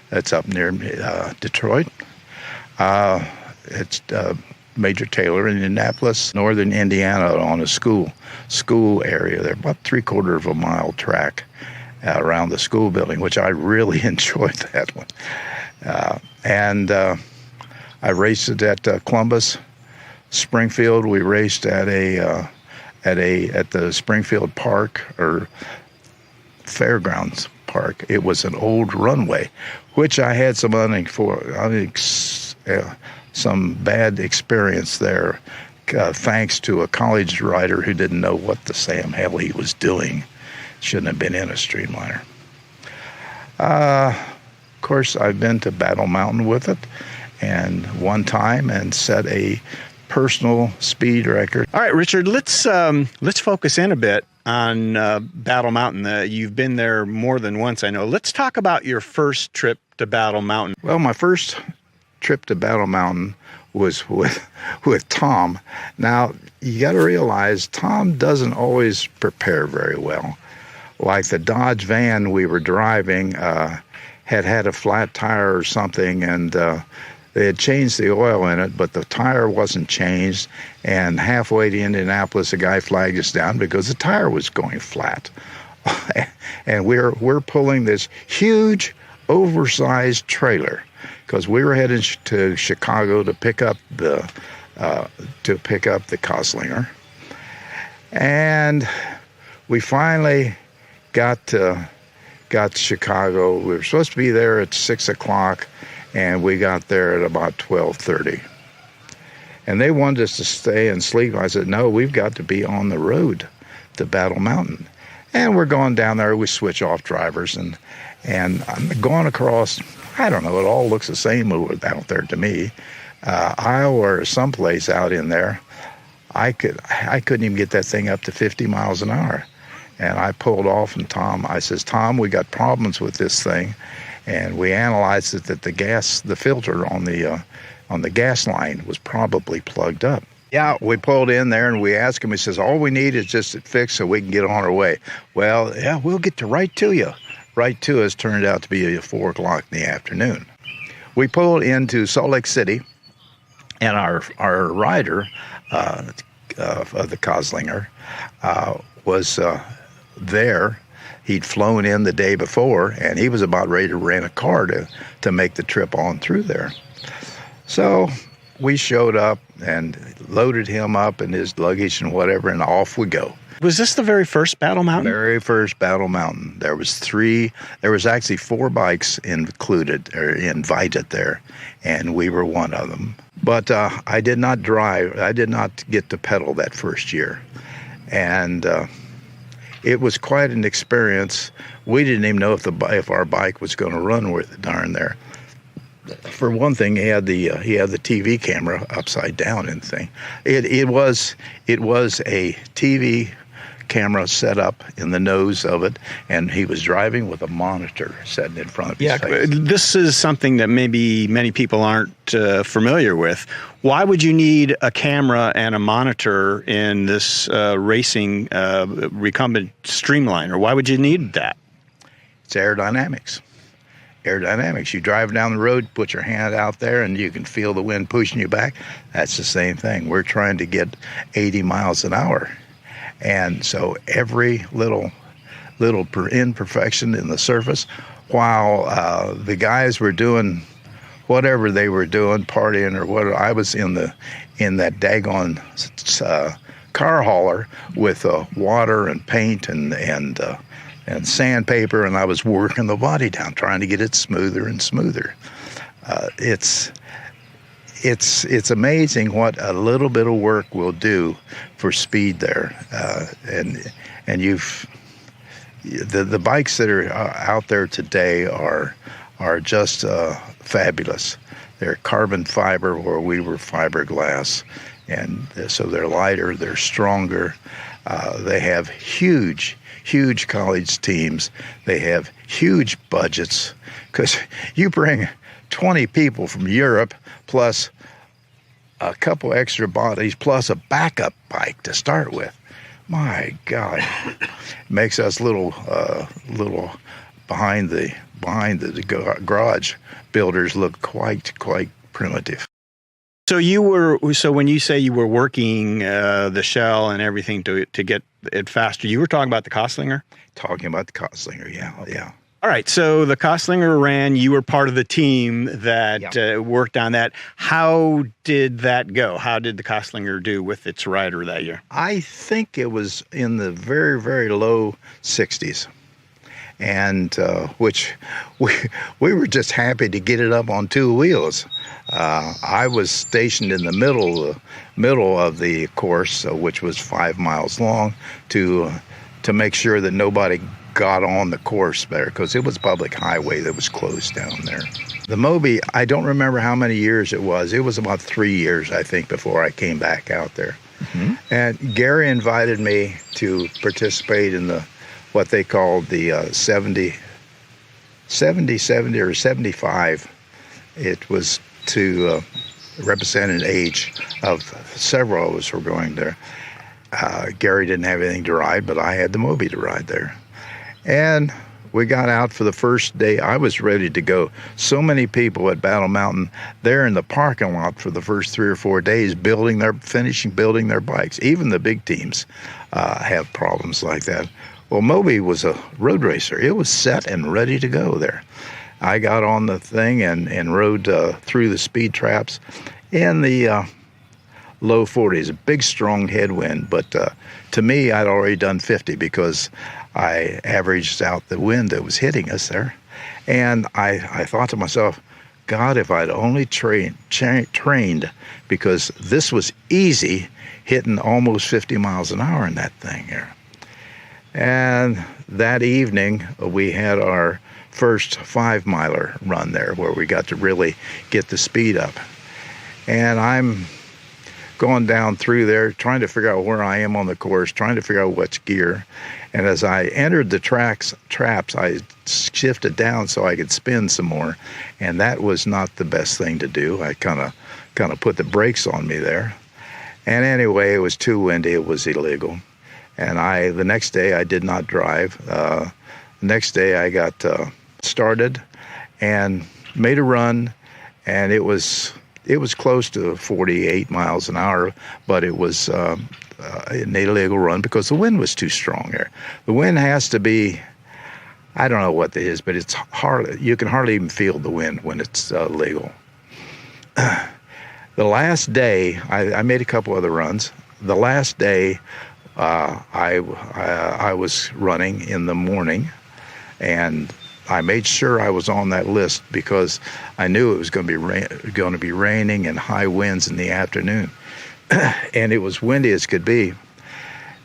That's up near Detroit. It's Major Taylor in Indianapolis, northern Indiana, on a school area there, about 3/4 of a mile track around the school building, which I really enjoyed that one. And I raced it at Columbus, Springfield. We raced at the Springfield Park or Fairgrounds Park. It was an old runway, which I had some bad experience there, thanks to a college rider who didn't know what the Sam hell he was course, I've been to Battle Mountain with it, and one time and set a personal speed record. All right, Richard, let's focus in a bit on Battle Mountain. You've been there more than once, I know. Let's talk about your first trip to Battle Mountain. Well, my first trip to Battle Mountain was with Tom. Now, you got to realize Tom doesn't always prepare very well. Like the Dodge van we were driving had a flat tire or something, and they had changed the oil in it, but the tire wasn't changed. And halfway to Indianapolis, a guy flagged us down because the tire was going flat. And we're pulling this huge, oversized trailer because we were headed to Chicago to pick up the Coslinger. And we finally got to Chicago. We were supposed to be there at 6 o'clock, and we got there at about 12:30. And they wanted us to stay and sleep. I said, no, we've got to be on the road to Battle Mountain. And we're going down there. We switch off drivers, and I'm going across, I don't know, it all looks the same out there to me. Iowa or someplace out in there, I couldn't even get that thing up to 50 miles an hour. And I pulled off, and I says, Tom, we got problems with this thing. And we analyzed it that the filter on the gas line was probably plugged up. Yeah, we pulled in there and we asked him, he says, all we need is just it fixed so we can get on our way. Well, yeah, we'll get right to you. Right to us turned out to be 4 o'clock in the afternoon. We pulled into Salt Lake City, and our rider of the Coslinger was there. He'd flown in the day before, and he was about ready to rent a car to make the trip on through there. So we showed up and loaded him up and his luggage and whatever, and off we go. Was this the very first Battle Mountain? Very first Battle Mountain. There was actually 4 bikes included or invited there, and we were one of them. But I did not drive. I did not get to pedal that first year. And it was quite an experience. We didn't even know if our bike was going to run worth it darn there. For one thing, he had the TV camera upside down and thing. It was a TV camera set up in the nose of it, and he was driving with a monitor sitting in front of his face. This is something that maybe many people aren't familiar with. Why would you need a camera and a monitor in this racing recumbent streamliner? Why would you need that? It's aerodynamics. You drive down the road, put your hand out there, and you can feel the wind pushing you back. That's the same thing. We're trying to get 80 miles an hour. And so every little imperfection in the surface, while the guys were doing whatever they were doing, partying or whatever, I was in that daggone car hauler with water and paint and sandpaper, and I was working the body down, trying to get it smoother and smoother. It's amazing what a little bit of work will do for speed there. And the bikes that are out there today are just fabulous. They're carbon fiber where we were fiberglass, and so they're lighter, they're stronger. They have huge college teams. They have huge budgets, because you bring 20 people from Europe plus a couple extra bodies plus a backup bike to start with. My God, makes us little behind the garage builders look quite primitive. So when you say you were working the shell and everything to get it faster, you were talking about the Coslinger? Talking about the Coslinger, yeah. All right, so the Coslinger ran, you were part of the team that worked on that. How did that go? How did the Coslinger do with its rider that year? I think it was in the very, very low 60s. And which we were just happy to get it up on 2 wheels. I was stationed in the middle of the course, which was 5 miles long, to make sure that nobody got on the course there because it was public highway that was closed down there. The Moby, I don't remember how many years it was. It was about 3 years, I think, before I came back out there. Mm-hmm. And Gary invited me to participate in what they called the 70 or 75. It was to represent an age of several of us who were going there. Gary didn't have anything to ride, but I had the Moby to ride there. And we got out for the first day. I was ready to go. So many people at Battle Mountain, they're in the parking lot for the first 3 or 4 days finishing building their bikes. Even the big teams have problems like that. Well, Moby was a road racer. It was set and ready to go there. I got on the thing and rode through the speed traps in the low 40s, a big, strong headwind. But to me, I'd already done 50 because I averaged out the wind that was hitting us there. And I thought to myself, God, if I'd only trained, because this was easy, hitting almost 50 miles an hour in that thing here. And that evening, we had our first 5-miler run there where we got to really get the speed up. And I'm going down through there, trying to figure out where I am on the course, trying to figure out which gear. And as I entered the traps, I shifted down so I could spin some more. And that was not the best thing to do. I kind of put the brakes on me there. And anyway, it was too windy. It was illegal. And the next day I did not drive. The next day I got started and made a run, and it was close to 48 miles an hour, but it was an illegal run because the wind was too strong there. The wind has to be, I don't know what it is, but it's hard. You can hardly even feel the wind when it's legal. The last day, I made a couple other runs. The last day, I was running in the morning, and I made sure I was on that list because I knew it was going to be raining and high winds in the afternoon, and it was windy as could be.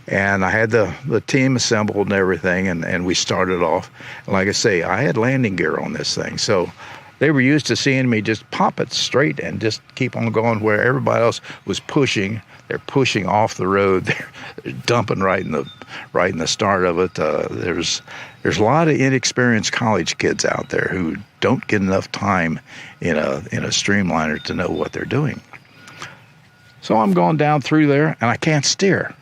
And I had the team assembled and everything, and we started off. Like I say, I had landing gear on this thing, so they were used to seeing me just pop it straight and just keep on going where everybody else was pushing. They're pushing off the road. They're dumping right in the start of it. There's a lot of inexperienced college kids out there who don't get enough time in a streamliner to know what they're doing. So I'm going down through there, and I can't steer.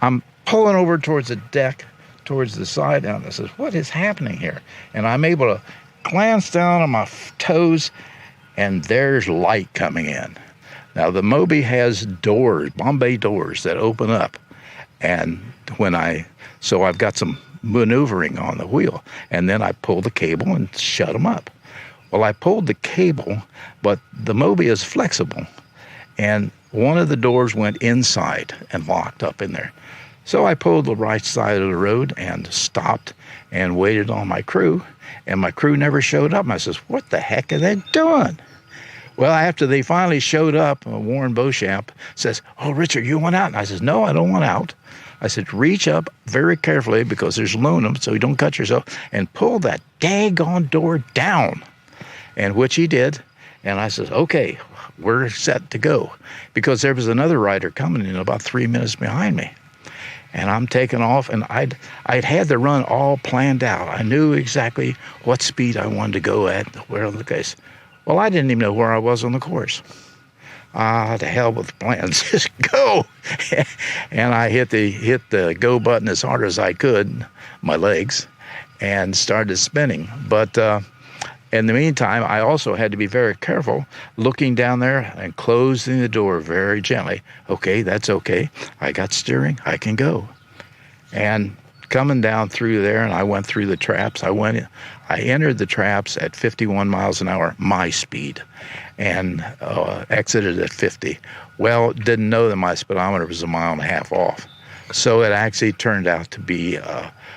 I'm pulling over towards the deck, towards the side, and I says, "What is happening here?" And I'm able to glance down on my toes, and there's light coming in. Now, the Moby has doors, Bombay doors that open up. And so I've got some maneuvering on the wheel. And then I pull the cable and shut them up. Well, I pulled the cable, but the Moby is flexible. And one of the doors went inside and locked up in there. So I pulled the right side of the road and stopped and waited on my crew. And my crew never showed up. And I says, "What the heck are they doing?" Well, after they finally showed up, Warren Beauchamp says, "Oh, Richard, you want out?" And I says, "No, I don't want out." I said, "Reach up very carefully because there's aluminum so you don't cut yourself, and pull that daggone door down." And which he did. And I says, "Okay, we're set to go." Because there was another rider coming in about 3 minutes behind me. And I'm taking off, and I'd had the run all planned out. I knew exactly what speed I wanted to go at, where the case. Well, I didn't even know where I was on the course. To hell with the plans, just go. And I hit the go button as hard as I could, my legs, and started spinning. But in the meantime, I also had to be very careful, looking down there and closing the door very gently. Okay, that's okay. I got steering. I can go. And coming down through there, and I went through the traps. I entered the traps at 51 miles an hour, my speed, and exited at 50. Well, didn't know that my speedometer was 1.5 miles off. So it actually turned out to be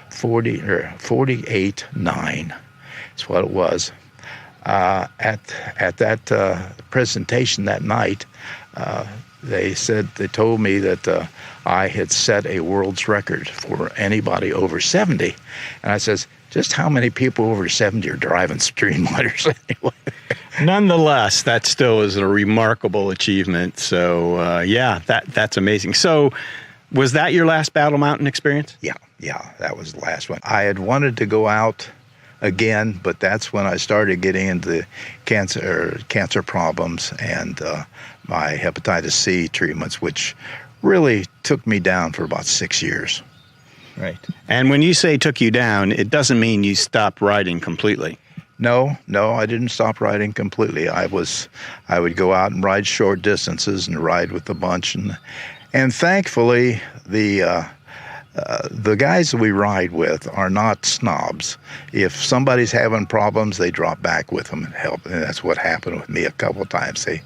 48.9. That's what it was. At that presentation that night, they told me that I had set a world's record for anybody over 70. And I says, just how many people over 70 are driving streamliners anyway? Nonetheless, that still is a remarkable achievement. So, yeah, that's amazing. So, was that your last Battle Mountain experience? Yeah, that was the last one. I had wanted to go out again, but that's when I started getting into cancer problems and my hepatitis C treatments, which really took me down for about 6 years. Right. And when you say took you down, it doesn't mean you stopped riding completely. No, I didn't stop riding completely. I would go out and ride short distances and ride with a bunch, and thankfully the guys that we ride with are not snobs. If somebody's having problems, they drop back with them and help, and that's what happened with me a couple of times. They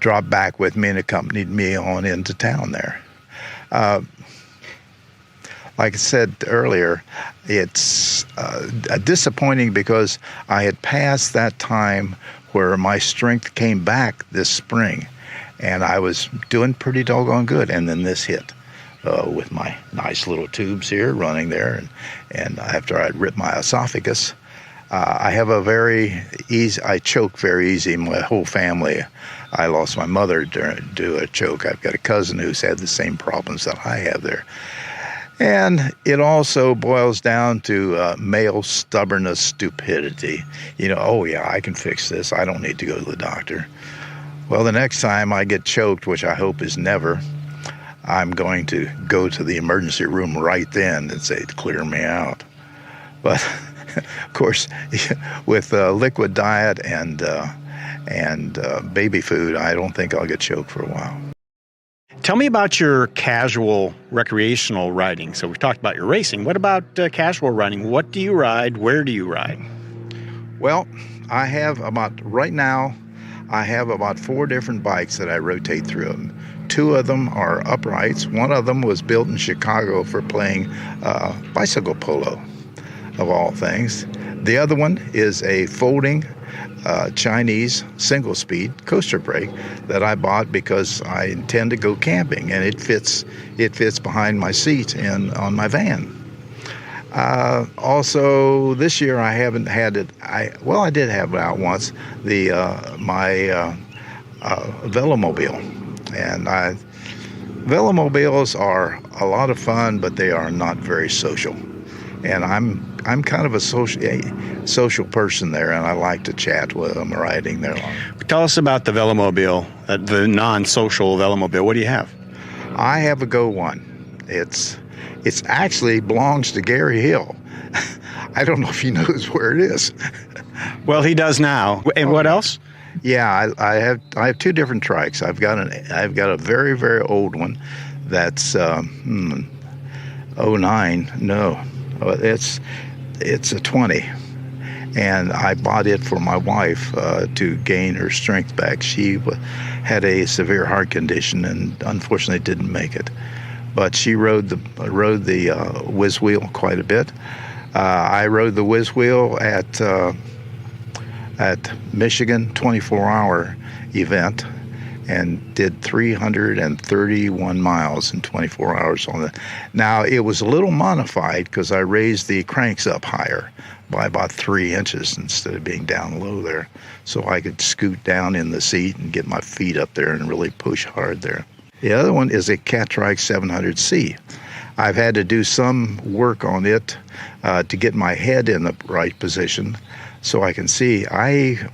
dropped back with me and accompanied me on into town there. Like I said earlier, it's disappointing because I had passed that time where my strength came back this spring, and I was doing pretty doggone good, and then this hit with my nice little tubes here running there, and after I'd ripped my esophagus, I have I choke very easy. My whole family, I lost my mother due a choke. I've got a cousin who's had the same problems that I have there. And it also boils down to male stubbornness, stupidity. Oh yeah, I can fix this. I don't need to go to the doctor. Well, the next time I get choked, which I hope is never, I'm going to go to the emergency room right then and say, clear me out. But of course, with liquid diet and baby food, I don't think I'll get choked for a while. Tell me about your casual recreational riding. So we talked about your racing. What about casual riding? What do you ride? Where do you ride? Well, right now, I have about 4 different bikes that I rotate through them. 2 of them are uprights. One of them was built in Chicago for playing bicycle polo, of all things. The other one is a folding Chinese single-speed coaster brake that I bought because I intend to go camping, and it fits behind my seat on my van. Also, this year I haven't had it. I did have it out once. My Velomobile, and Velomobiles are a lot of fun, but they are not very social. And I'm kind of a social person there, and I like to chat with them riding there. Tell us about the Velomobile, the non-social Velomobile. What do you have? I have a Go 1. It's actually belongs to Gary Hill. I don't know if he knows where it is. Well, he does now. And what else? Yeah, I have 2 different trikes. I've got a very, very old one that's 09. No. It's a 20, and I bought it for my wife to gain her strength back. She had a severe heart condition and unfortunately didn't make it, but she rode the WizWheel quite a bit. I rode the WizWheel at Michigan 24-hour event and did 331 miles in 24 hours on it. Now, it was a little modified because I raised the cranks up higher by about 3 inches instead of being down low there, so I could scoot down in the seat and get my feet up there and really push hard there. The other one is a Catrike 700C. I've had to do some work on it to get my head in the right position so I can see.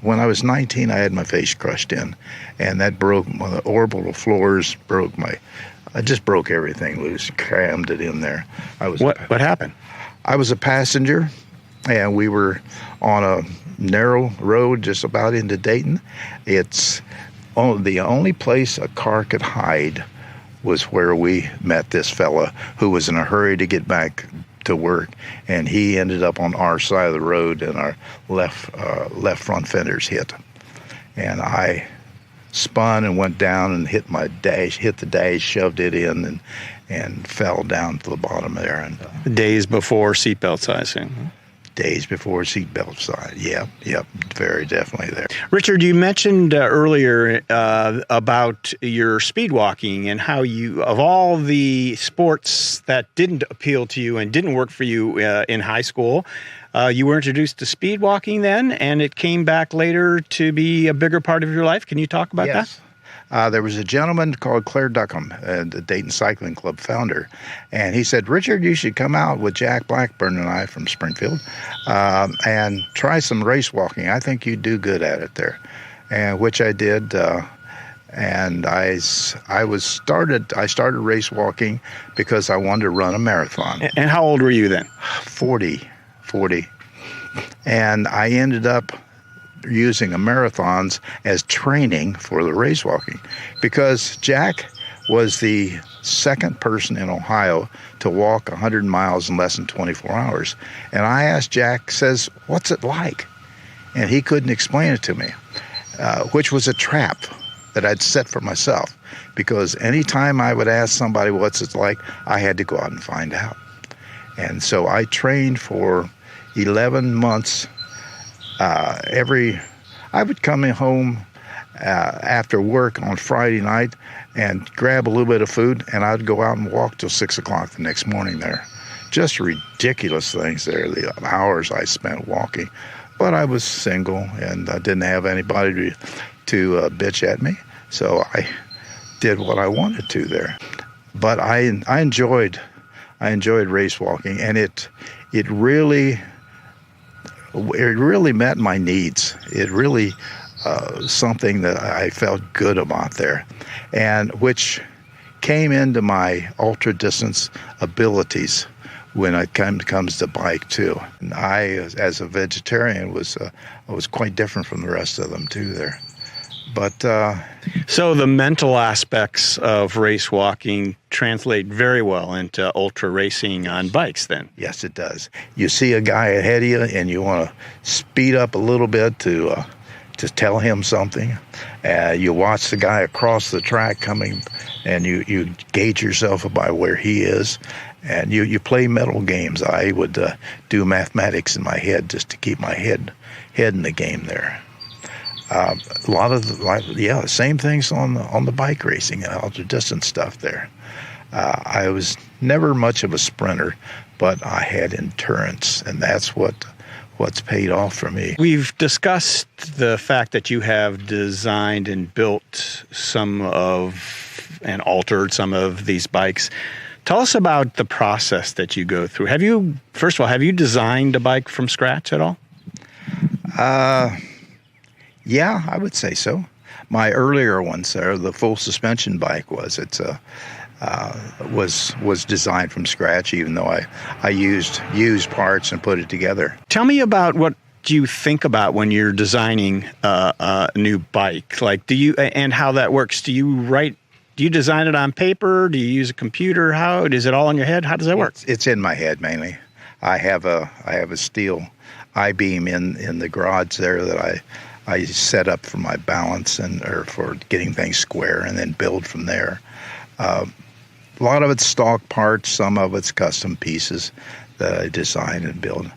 When I was 19, I had my face crushed in, and that broke the orbital floors, I just broke everything loose, crammed it in there. What happened? I was a passenger, and we were on a narrow road just about into Dayton. It's the only place a car could hide was where we met this fella who was in a hurry to get back to work, and he ended up on our side of the road, and our left front fenders hit, and I spun and went down and hit the dash, shoved it in, and fell down to the bottom there. And days before seatbelts, I assume. days before seatbelt sign. Yep, very definitely there. Richard, you mentioned earlier about your speed walking and how you, of all the sports that didn't appeal to you and didn't work for you in high school, you were introduced to speed walking then, and it came back later to be a bigger part of your life. Can you talk about that? There was a gentleman called Claire Duckham, the Dayton Cycling Club founder, and he said, Richard, you should come out with Jack Blackburn and I from Springfield and try some race walking. I think you'd do good at it there, and which I did. And I started race walking because I wanted to run a marathon. And how old were you then? 40. And I ended up using marathons as training for the race walking because Jack was the second person in Ohio to walk 100 miles in less than 24 hours. And I asked Jack, says, what's it like? And he couldn't explain it to me, which was a trap that I'd set for myself, because anytime I would ask somebody what's it like, I had to go out and find out. And so I trained for 11 months. I would come in home after work on Friday night and grab a little bit of food, and I'd go out and walk till 6 o'clock the next morning there. Just ridiculous things there, the hours I spent walking. But I was single, and I didn't have anybody to bitch at me, so I did what I wanted to there. But I enjoyed race walking, and it really met my needs. It really something that I felt good about there, and which came into my ultra distance abilities when it comes to bike too. And I, as a vegetarian, was quite different from the rest of them too there. But so the mental aspects of race walking translate very well into ultra racing on bikes then. Yes, it does. You see a guy ahead of you and you want to speed up a little bit to tell him something. You watch the guy across the track coming, and you gauge yourself by where he is, and you play mental games. I would do mathematics in my head just to keep my head in the game there. Same things on the bike racing and ultra distance stuff there. I was never much of a sprinter, but I had endurance, and that's what's paid off for me. We've discussed the fact that you have designed and built and altered some of these bikes. Tell us about the process that you go through. Have you designed a bike from scratch at all? Yeah, I would say so. My earlier ones, the full suspension bike was designed from scratch, even though I used parts and put it together. Tell me about what you think about when you're designing a new bike. Like, and how that works. Do you design it on paper? Do you use a computer? How is it all in your head? How does that work? It's in my head mainly. I have a steel I-beam in the garage there that I set up for my balance or for getting things square, and then build from there. A lot of it's stock parts, some of it's custom pieces that I design and build.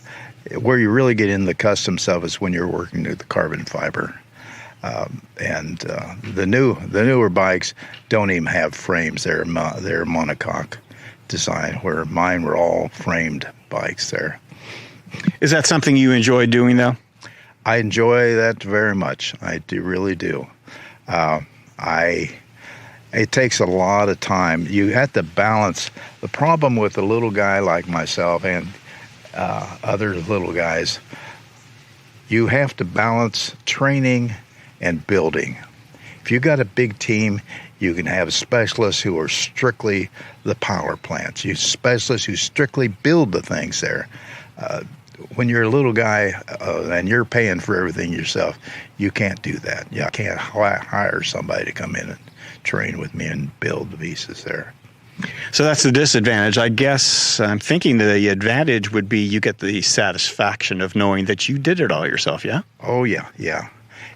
Where you really get into the custom stuff is when you're working with the carbon fiber. The newer bikes don't even have frames. They're monocoque design, where mine were all framed bikes there. Is that something you enjoy doing, though? I enjoy that very much. I really do. It takes a lot of time. You have to balance. The problem with a little guy like myself and other little guys, you have to balance training and building. If you've got a big team, you can have specialists who are strictly the power plants. You specialists who strictly build the things there. When you're a little guy and you're paying for everything yourself, you can't do that. You can't hire somebody to come in and train with me and build the pieces there. So that's the disadvantage. I guess I'm thinking the advantage would be you get the satisfaction of knowing that you did it all yourself, yeah? Oh, yeah.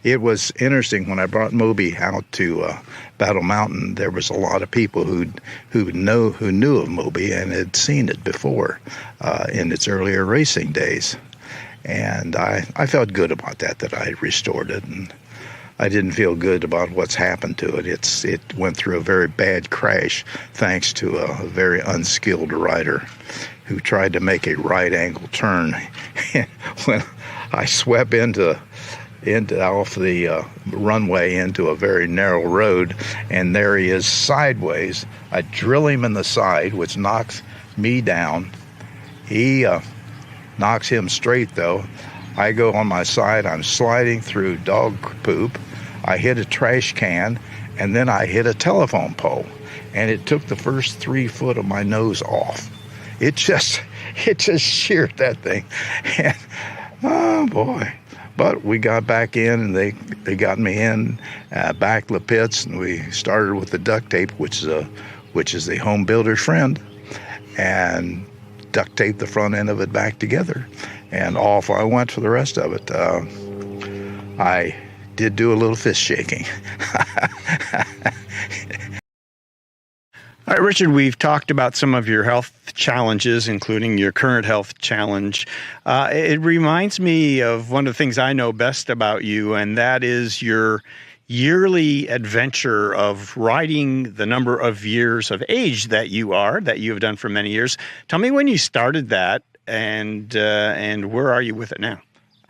It was interesting when I brought Moby out to Battle Mountain. There was a lot of people who knew of Moby and had seen it before in its earlier racing days, And I felt good about that I restored it. And I didn't feel good about what's happened to it. It went through a very bad crash thanks to a very unskilled rider who tried to make a right angle turn. When I swept into off the runway into a very narrow road, and there he is sideways. I drill him in the side, which knocks me down. He knocks him straight, though. I go on my side. I'm sliding through dog poop. I hit a trash can, and then I hit a telephone pole, and it took the first 3 foot of my nose off. It just sheared that thing, and oh boy! But we got back in, and they got me in back the pits, and we started with the duct tape, which is the home builder's friend, and duct taped the front end of it back together, and off I went for the rest of it. I did do a little fist shaking. All right, Richard, we've talked about some of your health challenges, including your current health challenge. It reminds me of one of the things I know best about you, and that is your yearly adventure of riding the number of years of age that you have done for many years. Tell me when you started that, and where are you with it now?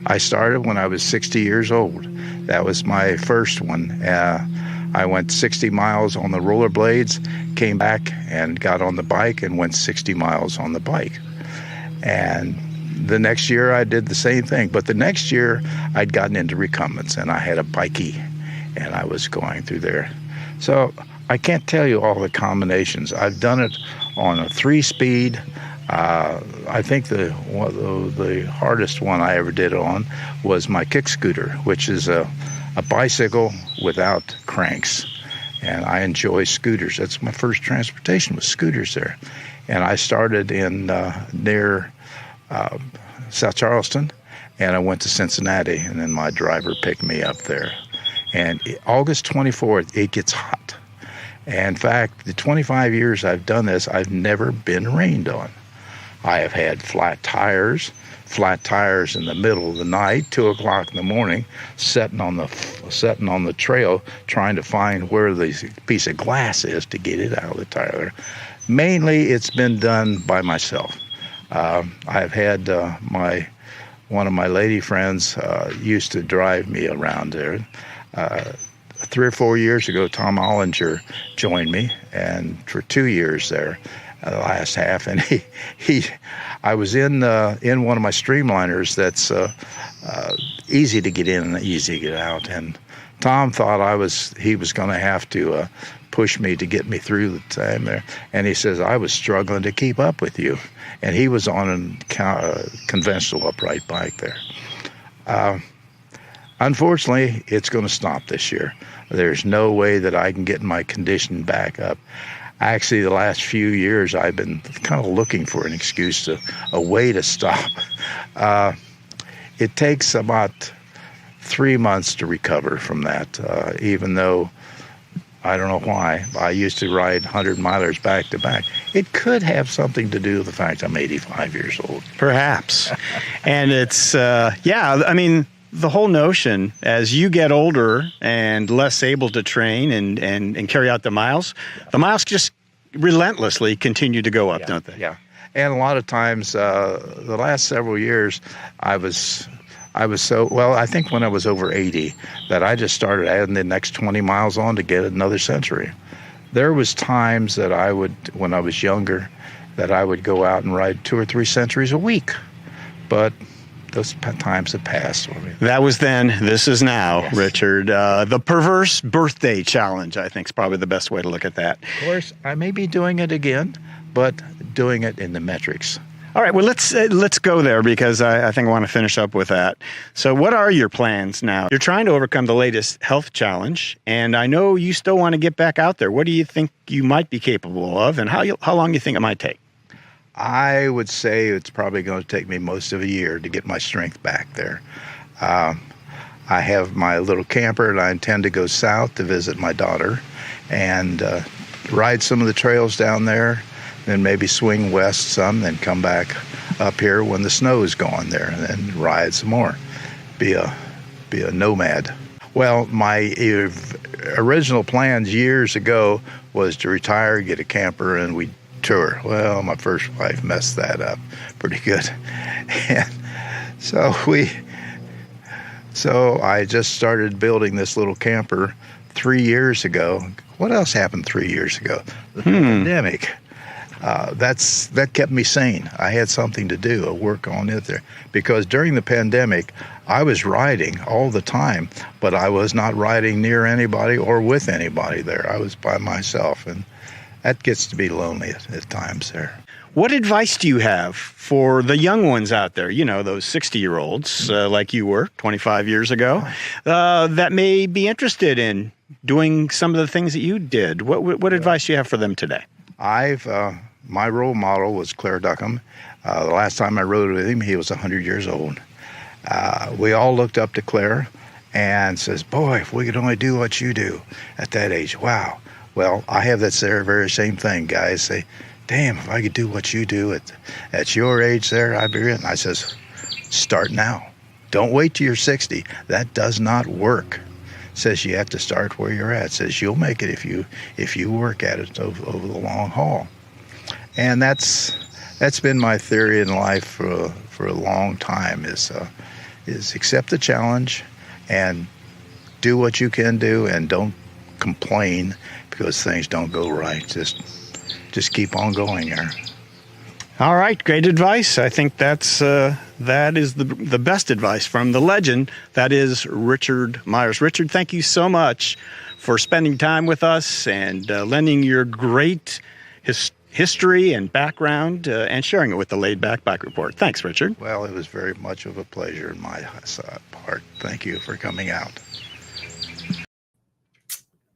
I started when I was 60 years old. That was my first one. I went 60 miles on the rollerblades, came back and got on the bike and went 60 miles on the bike. And the next year I did the same thing. But the next year I'd gotten into recumbents, and I had a bikey, and I was going through there. So I can't tell you all the combinations. I've done it on a 3-speed. I think the hardest one I ever did it on was my kick scooter, which is a bicycle without cranks. And I enjoy scooters. That's my first transportation, was scooters there. And I started in near South Charleston, and I went to Cincinnati, and then my driver picked me up there. And August 24th, it gets hot. And in fact, the 25 years I've done this, I've never been rained on. I have had flat tires in the middle of the night, 2 o'clock in the morning, sitting on the trail trying to find where the piece of glass is to get it out of the tire. Mainly, it's been done by myself. I've had one of my lady friends used to drive me around there. 3 or 4 years ago, Tom Ollinger joined me, and for 2 years there, the last half, and I was in one of my streamliners that's easy to get in and easy to get out, and Tom thought he was going to have to push me to get me through the time there, and he says I was struggling to keep up with you, and he was on a conventional upright bike there. Unfortunately, it's going to stop this year. There's no way that I can get my condition back up. Actually, the last few years, I've been kind of looking for an excuse, a way to stop. It takes about 3 months to recover from that, even though I don't know why. I used to ride 100-milers back to back. It could have something to do with the fact I'm 85 years old. Perhaps. And it's, I mean, the whole notion, as you get older and less able to train and carry out the miles just relentlessly continue to go up, don't they? Yeah. And a lot of times, the last several years, I was so, well, I think when I was over 80, that I just started adding the next 20 miles on to get another century. There was times that I would, when I was younger, that I would go out and ride 2 or 3 centuries a week. But those times have passed. That was then. This is now, yes. Richard. The perverse birthday challenge, I think, is probably the best way to look at that. Of course, I may be doing it again, but doing it in the metrics. All right, well, let's go there, because I think I want to finish up with that. So what are your plans now? You're trying to overcome the latest health challenge, and I know you still want to get back out there. What do you think you might be capable of, and how long do you think it might take? I would say it's probably going to take me most of a year to get my strength back there. I have my little camper, and I intend to go south to visit my daughter and ride some of the trails down there, then maybe swing west some, then come back up here when the snow is gone there, and then ride some more. Be a nomad. Well, my original plans years ago was to retire, get a camper, and we'd tour. Well, my first wife messed that up pretty good. And so I just started building this little camper 3 years ago. What else happened 3 years ago? The pandemic. That kept me sane. I had something to do, work on it there. Because during the pandemic, I was riding all the time, but I was not riding near anybody or with anybody there. I was by myself, and that gets to be lonely at times there. What advice do you have for the young ones out there, those 60-year-olds like you were 25 years ago, that may be interested in doing some of the things that you did? What advice do you have for them today? My role model was Claire Duckham. The last time I rode with him, he was 100 years old. We all looked up to Claire and says, boy, if we could only do what you do at that age. Wow. Well, I have that very same thing. Guys say, damn, if I could do what you do at your age there, I'd be in. I says, start now. Don't wait till you're 60. That does not work. Says you have to start where you're at. Says you'll make it if you work at it over the long haul. And that's been my theory in life for a long time is accept the challenge and do what you can do, and don't complain because things don't go right. Just keep on going there. All right, great advice. I think that is the best advice from the legend. That is Richard Myers. Richard, thank you so much for spending time with us and lending your great history and background and sharing it with the Laid Back Bike Report. Thanks, Richard. Well, it was very much of a pleasure in my part. Thank you for coming out.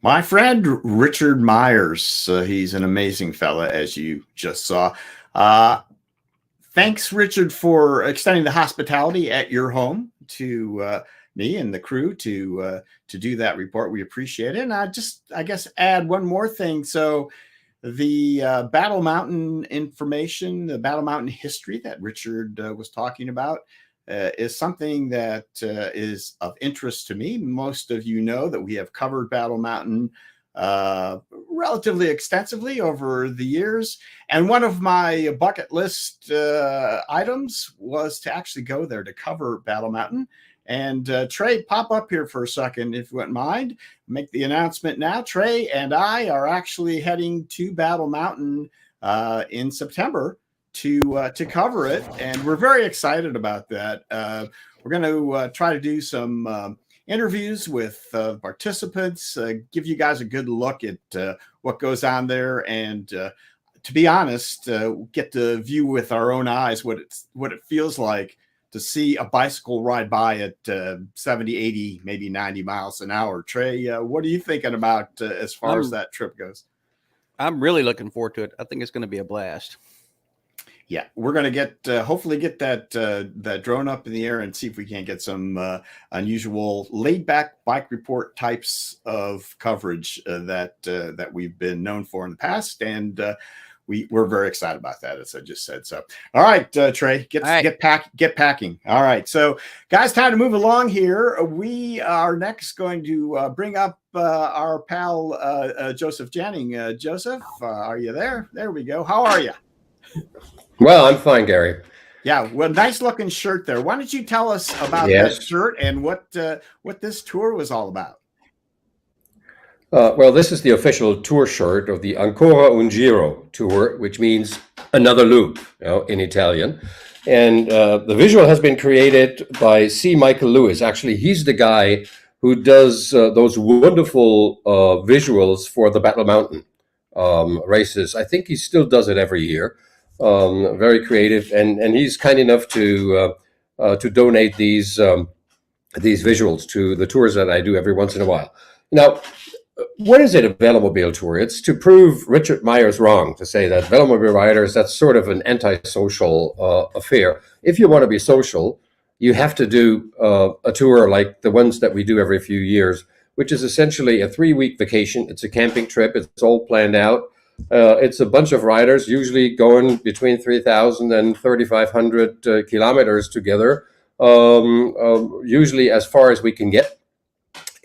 My friend Richard Myers, he's an amazing fella, as you just saw. Thanks, Richard, for extending the hospitality at your home to me and the crew to do that report. We appreciate it. And I guess add one more thing. So the Battle Mountain information, the Battle Mountain history that Richard was talking about is something that is of interest to me. Most of you know that we have covered Battle Mountain relatively extensively over the years. And one of my bucket list items was to actually go there to cover Battle Mountain. And Trey, pop up here for a second, if you wouldn't mind. Make the announcement now. Trey and I are actually heading to Battle Mountain in September to cover it, and we're very excited about that. We're going to try to do some interviews with participants, give you guys a good look at what goes on there, and to be honest, get to view with our own eyes what it feels like to see a bicycle ride by at 70, 80, maybe 90 miles an hour. Trey, what are you thinking about as far as that trip goes? I'm really looking forward to it. I think it's going to be a blast. Yeah, we're going to get hopefully get that drone up in the air and see if we can't get some unusual laid back bike report types of coverage that we've been known for in the past, and we're very excited about that, as I just said. So, all right, Trey, get packing. All right, so guys, time to move along here. We are next going to bring up our pal Josef Janning. Joseph, are you there? There we go. How are you? Well, I'm fine, Gary. Yeah, well, nice looking shirt there. Why don't you tell us about that shirt and what this tour was all about? Well, this is the official tour shirt of the Ancora un Giro tour, which means another loop, in Italian. And the visual has been created by C. Michael Lewis. Actually, he's the guy who does those wonderful visuals for the Battle Mountain races. I think he still does it every year. Very creative, and he's kind enough to donate these visuals to the tours that I do every once in a while. Now, what is it, a Velomobile tour? It's to prove Richard Myers wrong, to say that Velomobile riders, that's sort of an antisocial affair. If you want to be social, you have to do a tour like the ones that we do every few years, which is essentially a 3-week vacation. It's a camping trip. It's all planned out. It's a bunch of riders, usually going between 3,000 and 3,500 kilometers together, usually as far as we can get.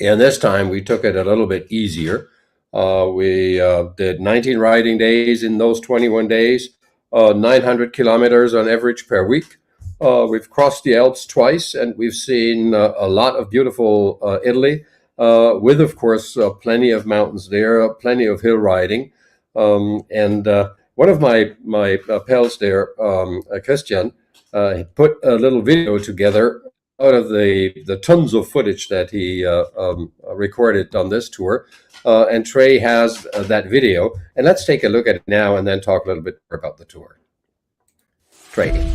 And this time we took it a little bit easier. We did 19 riding days in those 21 days, 900 kilometers on average per week. We've crossed the Alps twice, and we've seen a lot of beautiful Italy, with, of course, plenty of mountains there, plenty of hill riding. And one of my pals there, Christian, put a little video together out of the tons of footage that he recorded on this tour. And Trey has that video. And let's take a look at it now and then talk a little bit more about the tour. Trey.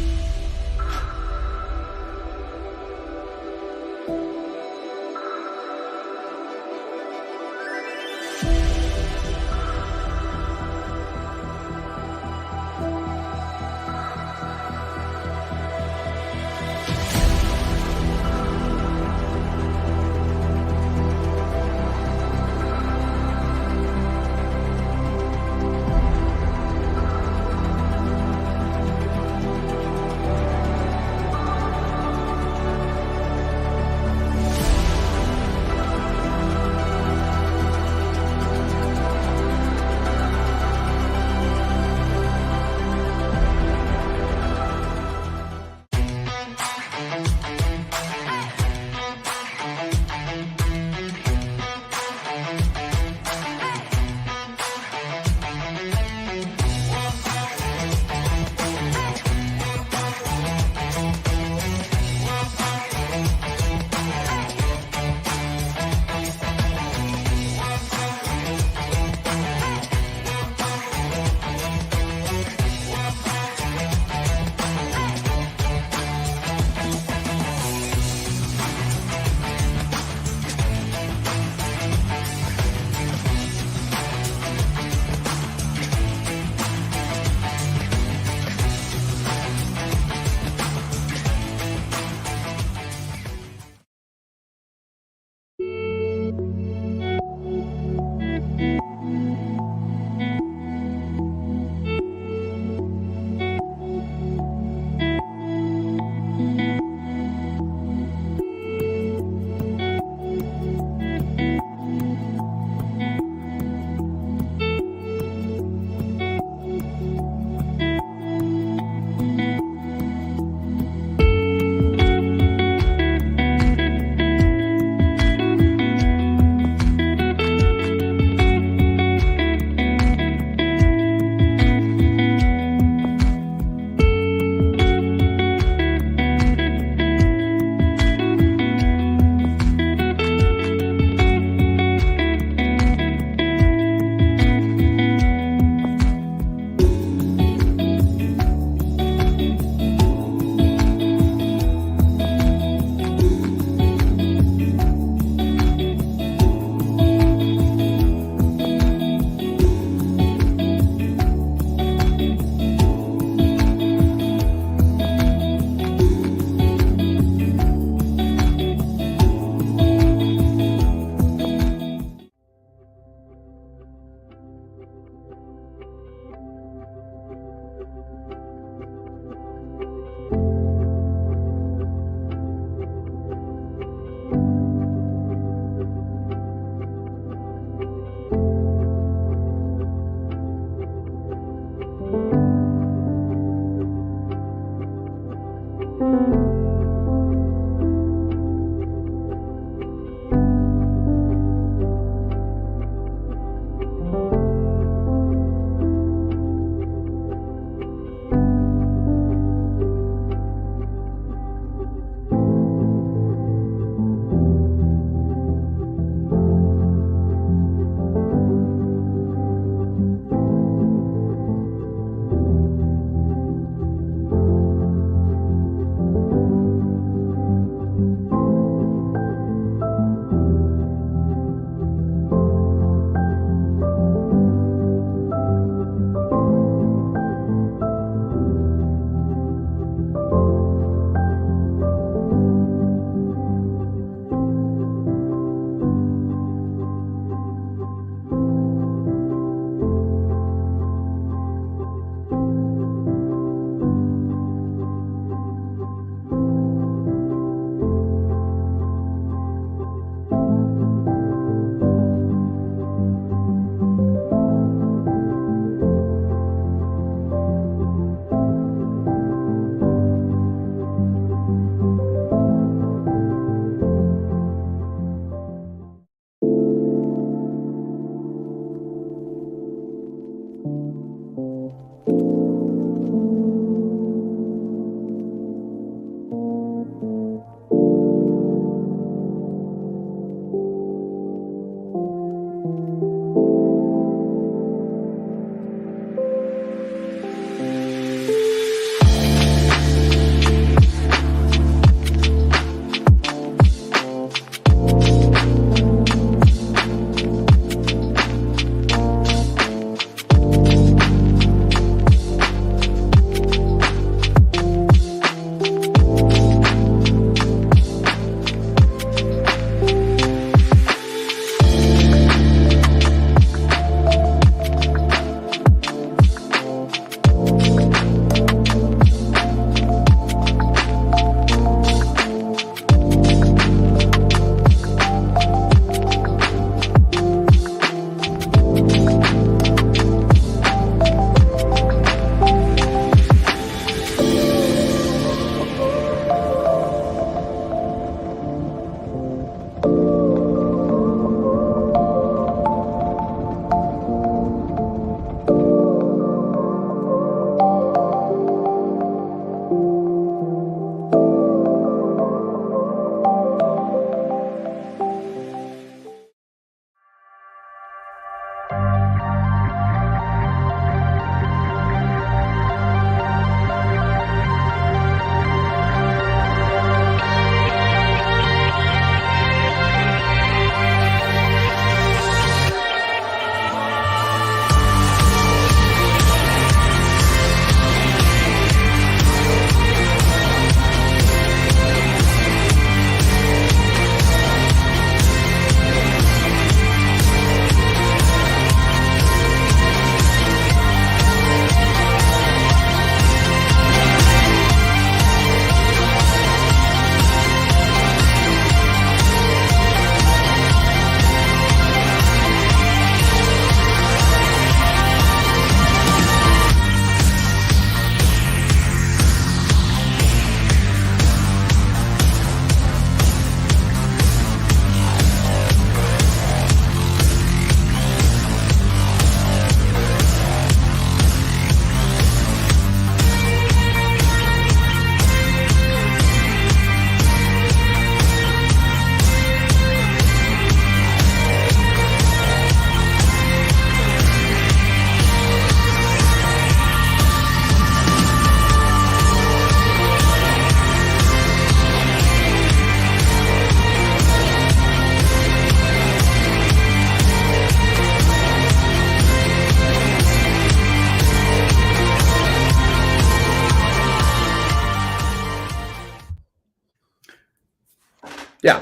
Yeah,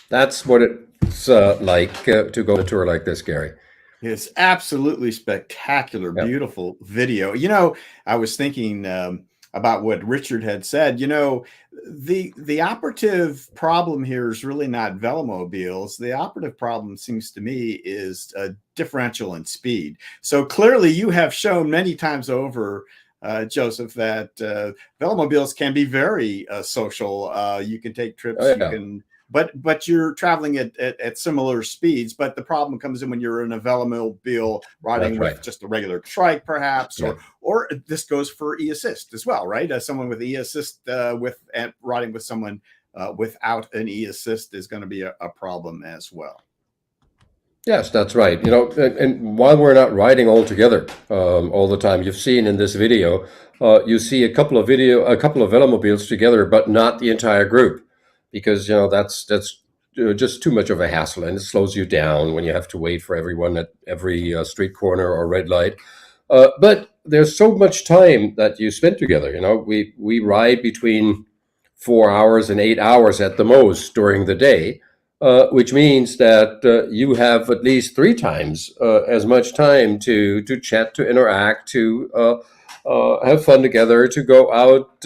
that's what it's like to go on a tour like this, Gary. It's absolutely spectacular, Yep. beautiful video. I was thinking about what Richard had said. The operative problem here is really not velomobiles. The operative problem, seems to me, is differential in speed. So clearly you have shown many times over, Joseph, that velomobiles can be very social. You can take trips, Oh, you yeah. can, but you're traveling at similar speeds. But the problem comes in when you're in a velomobile riding That's with right. just a regular trike, perhaps, Yeah. or this goes for e-assist as well, right? Someone with e-assist and riding with someone without an e-assist is going to be a problem as well. Yes, that's right. And while we're not riding all together all the time, you've seen in this video, you see a couple of velomobiles together, but not the entire group, because that's just too much of a hassle, and it slows you down when you have to wait for everyone at every street corner or red light. But there's so much time that you spend together. We ride between 4 hours and 8 hours at the most during the day. Which means that you have at least 3 times as much time to chat, to interact, to have fun together, to go out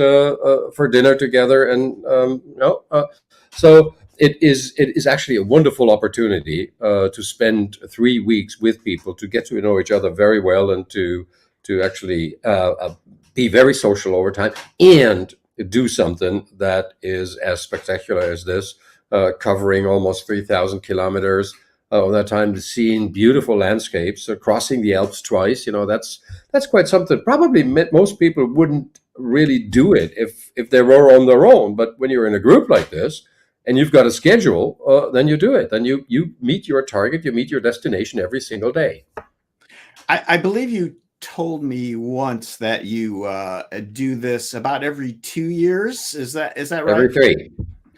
for dinner together, and so it is actually a wonderful opportunity to spend 3 weeks with people, to get to know each other very well, and to actually be very social over time, and do something that is as spectacular as this. Covering almost 3,000 kilometers of that time, seeing beautiful landscapes, crossing the Alps twice. That's quite something. Probably most people wouldn't really do it if they were on their own. But when you're in a group like this and you've got a schedule, then you do it. Then you meet your target, you meet your destination every single day. I believe you told me once that you do this about every 2 years. Is that right? Every 3.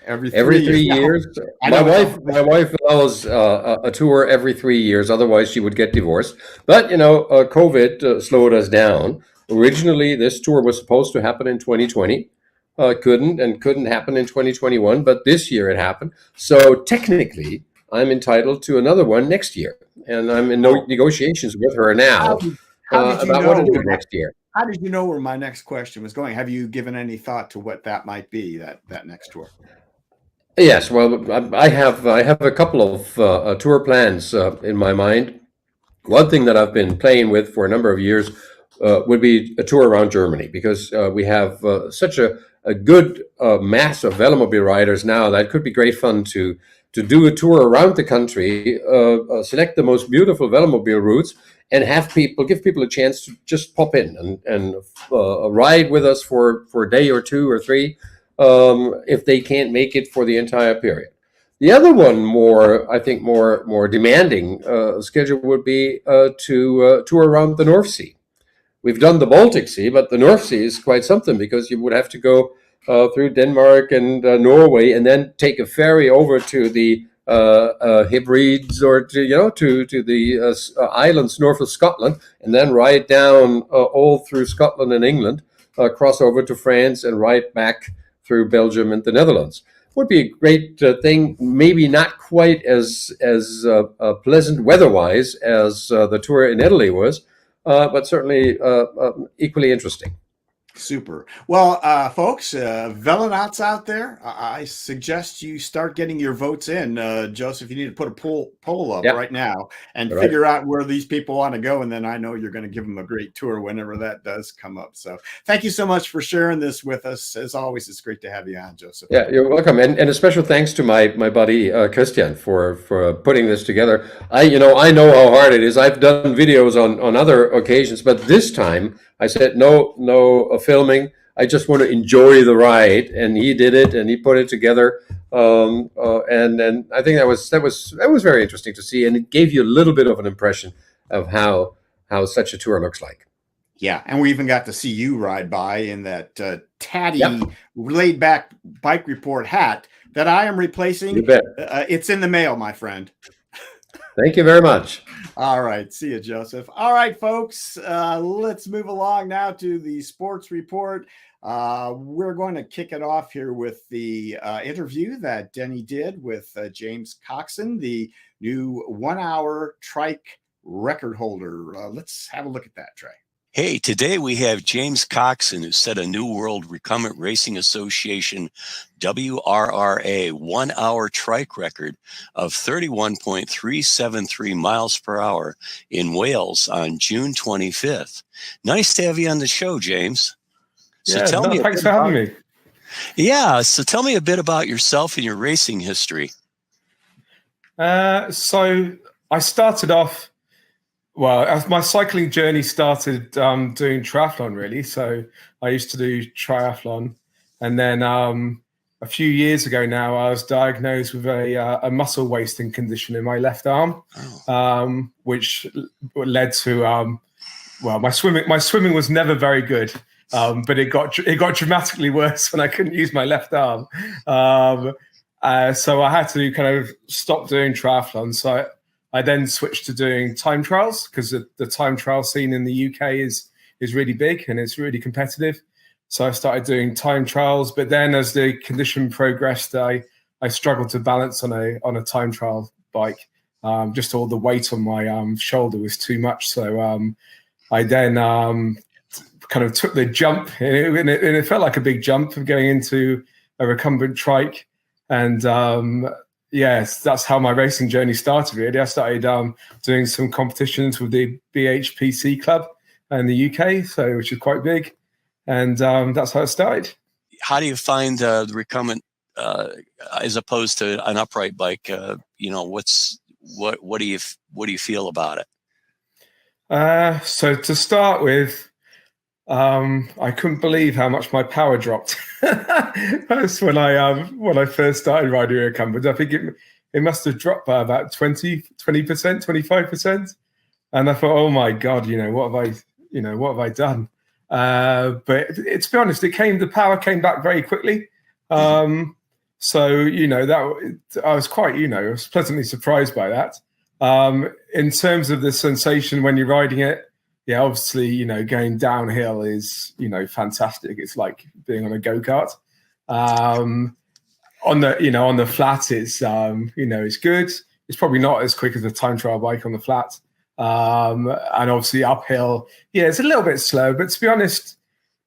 Every 3 years. My wife allows a tour every 3 years. Otherwise, she would get divorced. But COVID slowed us down. Originally, this tour was supposed to happen in 2020. Couldn't happen in 2021. But this year it happened. So technically, I'm entitled to another one next year, and I'm in negotiations with her now about what to do next year. How did you know where my next question was going? Have you given any thought to what that might be, that next tour? Yes, well, I have a couple of tour plans in my mind. One thing that I've been playing with for a number of years would be a tour around Germany, because we have such a good mass of velomobile riders now that it could be great fun to do a tour around the country, select the most beautiful velomobile routes, and give people a chance to just pop in and ride with us for a day or 2 or 3. If they can't make it for the entire period. The other one, more demanding schedule would be to tour around the North Sea. We've done the Baltic Sea, but the North Sea is quite something, because you would have to go through Denmark and Norway, and then take a ferry over to the Hebrides, or to the islands north of Scotland, and then ride down all through Scotland and England, cross over to France, and ride back through Belgium and the Netherlands. Would be a great thing. Maybe not quite as pleasant weather-wise as the tour in Italy was, but certainly equally interesting. Super. Well, folks, Velonauts out there, I suggest you start getting your votes in. Joseph, you need to put a poll up right now and figure out where these people want to go. And then I know you're going to give them a great tour whenever that does come up. So thank you so much for sharing this with us. As always, it's great to have you on, Joseph. Yeah, you're welcome. And a special thanks to my buddy Christian for putting this together. I know how hard it is. I've done videos on other occasions, but this time I said no filming. I just want to enjoy the ride, and he did it, and he put it together. And I think that was very interesting to see, and it gave you a little bit of an impression of how such a tour looks like. Yeah, and we even got to see you ride by in that tatty, laid-back bike report hat that I am replacing. You bet. It's in the mail, my friend. Thank you very much. All right. See you, Joseph. All right, folks. Let's move along now to the sports report. We're going to kick it off here with the interview that Denny did with James Coxon, the new 1-hour trike record holder. Let's have a look at that, Trey. Hey, today we have James Coxon, who set a new World Recumbent Racing Association WRRA 1-hour trike record of 31.373 miles per hour in Wales on June 25th. Nice to have you on the show, James. So Thanks for having me. Yeah, so tell me a bit about yourself and your racing history. So I started off, well, my cycling journey started doing triathlon, really. So I used to do triathlon. And then a few years ago now, I was diagnosed with a muscle wasting condition in my left arm, which led to, well, my swimming was never very good. But it got dramatically worse when I couldn't use my left arm. So I had to kind of stop doing triathlon. So I then switched to doing time trials, because the time trial scene in the UK is really big and it's really competitive. So I started doing time trials, but then as the condition progressed, I struggled to balance on a time trial bike. Just all the weight on my shoulder was too much. So I then kind of took the jump, and it felt like a big jump of going into a recumbent trike. And yes, that's how my racing journey started, really. I started doing some competitions with the BHPC club in the UK, which is quite big. And that's how it started. How do you find the recumbent as opposed to an upright bike? What do you feel about it? So to start with, I couldn't believe how much my power dropped. That's when I first started riding a recumbent. I think it must have dropped by about 20%, 25%. And I thought, oh my God, what have I done? But to be honest, the power came back very quickly. So, that I was quite, I was pleasantly surprised by that. In terms of the sensation when you're riding it, yeah, obviously, going downhill is, fantastic. It's like being on a go-kart. On the flat, it's, it's good. It's probably not as quick as a time trial bike on the flat. And obviously uphill, yeah, it's a little bit slow. But to be honest,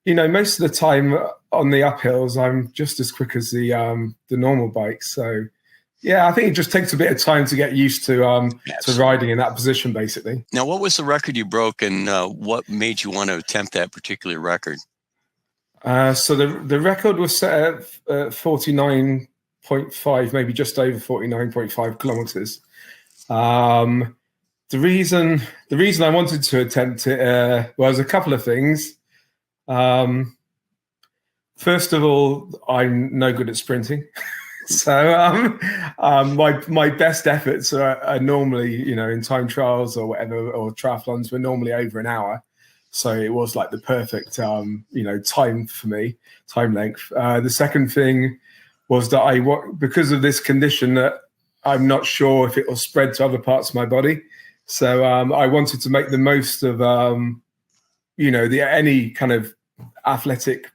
most of the time on the uphills, I'm just as quick as the normal bike. So, yeah, I think it just takes a bit of time to get used to riding in that position, basically. Now, what was the record you broke, and what made you want to attempt that particular record? So the record was set at 49.5, maybe just over 49.5 kilometers. The reason I wanted to attempt it was a couple of things. First of all, I'm no good at sprinting. So my best efforts are normally, in time trials or whatever, or triathlons, were normally over an hour. So it was like the perfect, time for me, time length. The second thing was that because of this condition, that I'm not sure if it will spread to other parts of my body. So I wanted to make the most of, any kind of athletic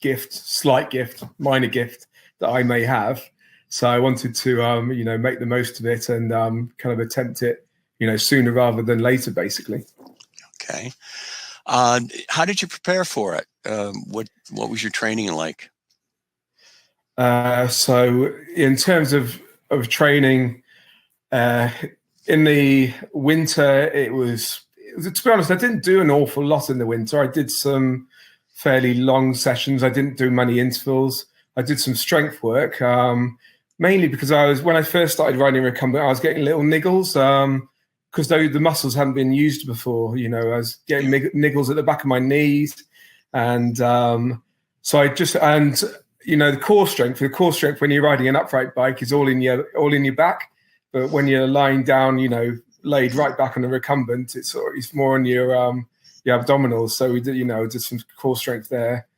gift, slight gift, minor gift that I may have. So I wanted to, make the most of it and kind of attempt it, sooner rather than later, basically. Okay. How did you prepare for it? What was your training like? So in terms of training, in the winter, it was, to be honest, I didn't do an awful lot in the winter. I did some fairly long sessions. I didn't do many intervals. I did some strength work, mainly because when I first started riding recumbent, I was getting little niggles because the muscles hadn't been used before. I was getting niggles at the back of my knees, and so the core strength when you're riding an upright bike is all in your back, but when you're lying down, laid right back on the recumbent, it's more on your abdominals. So we did some core strength there.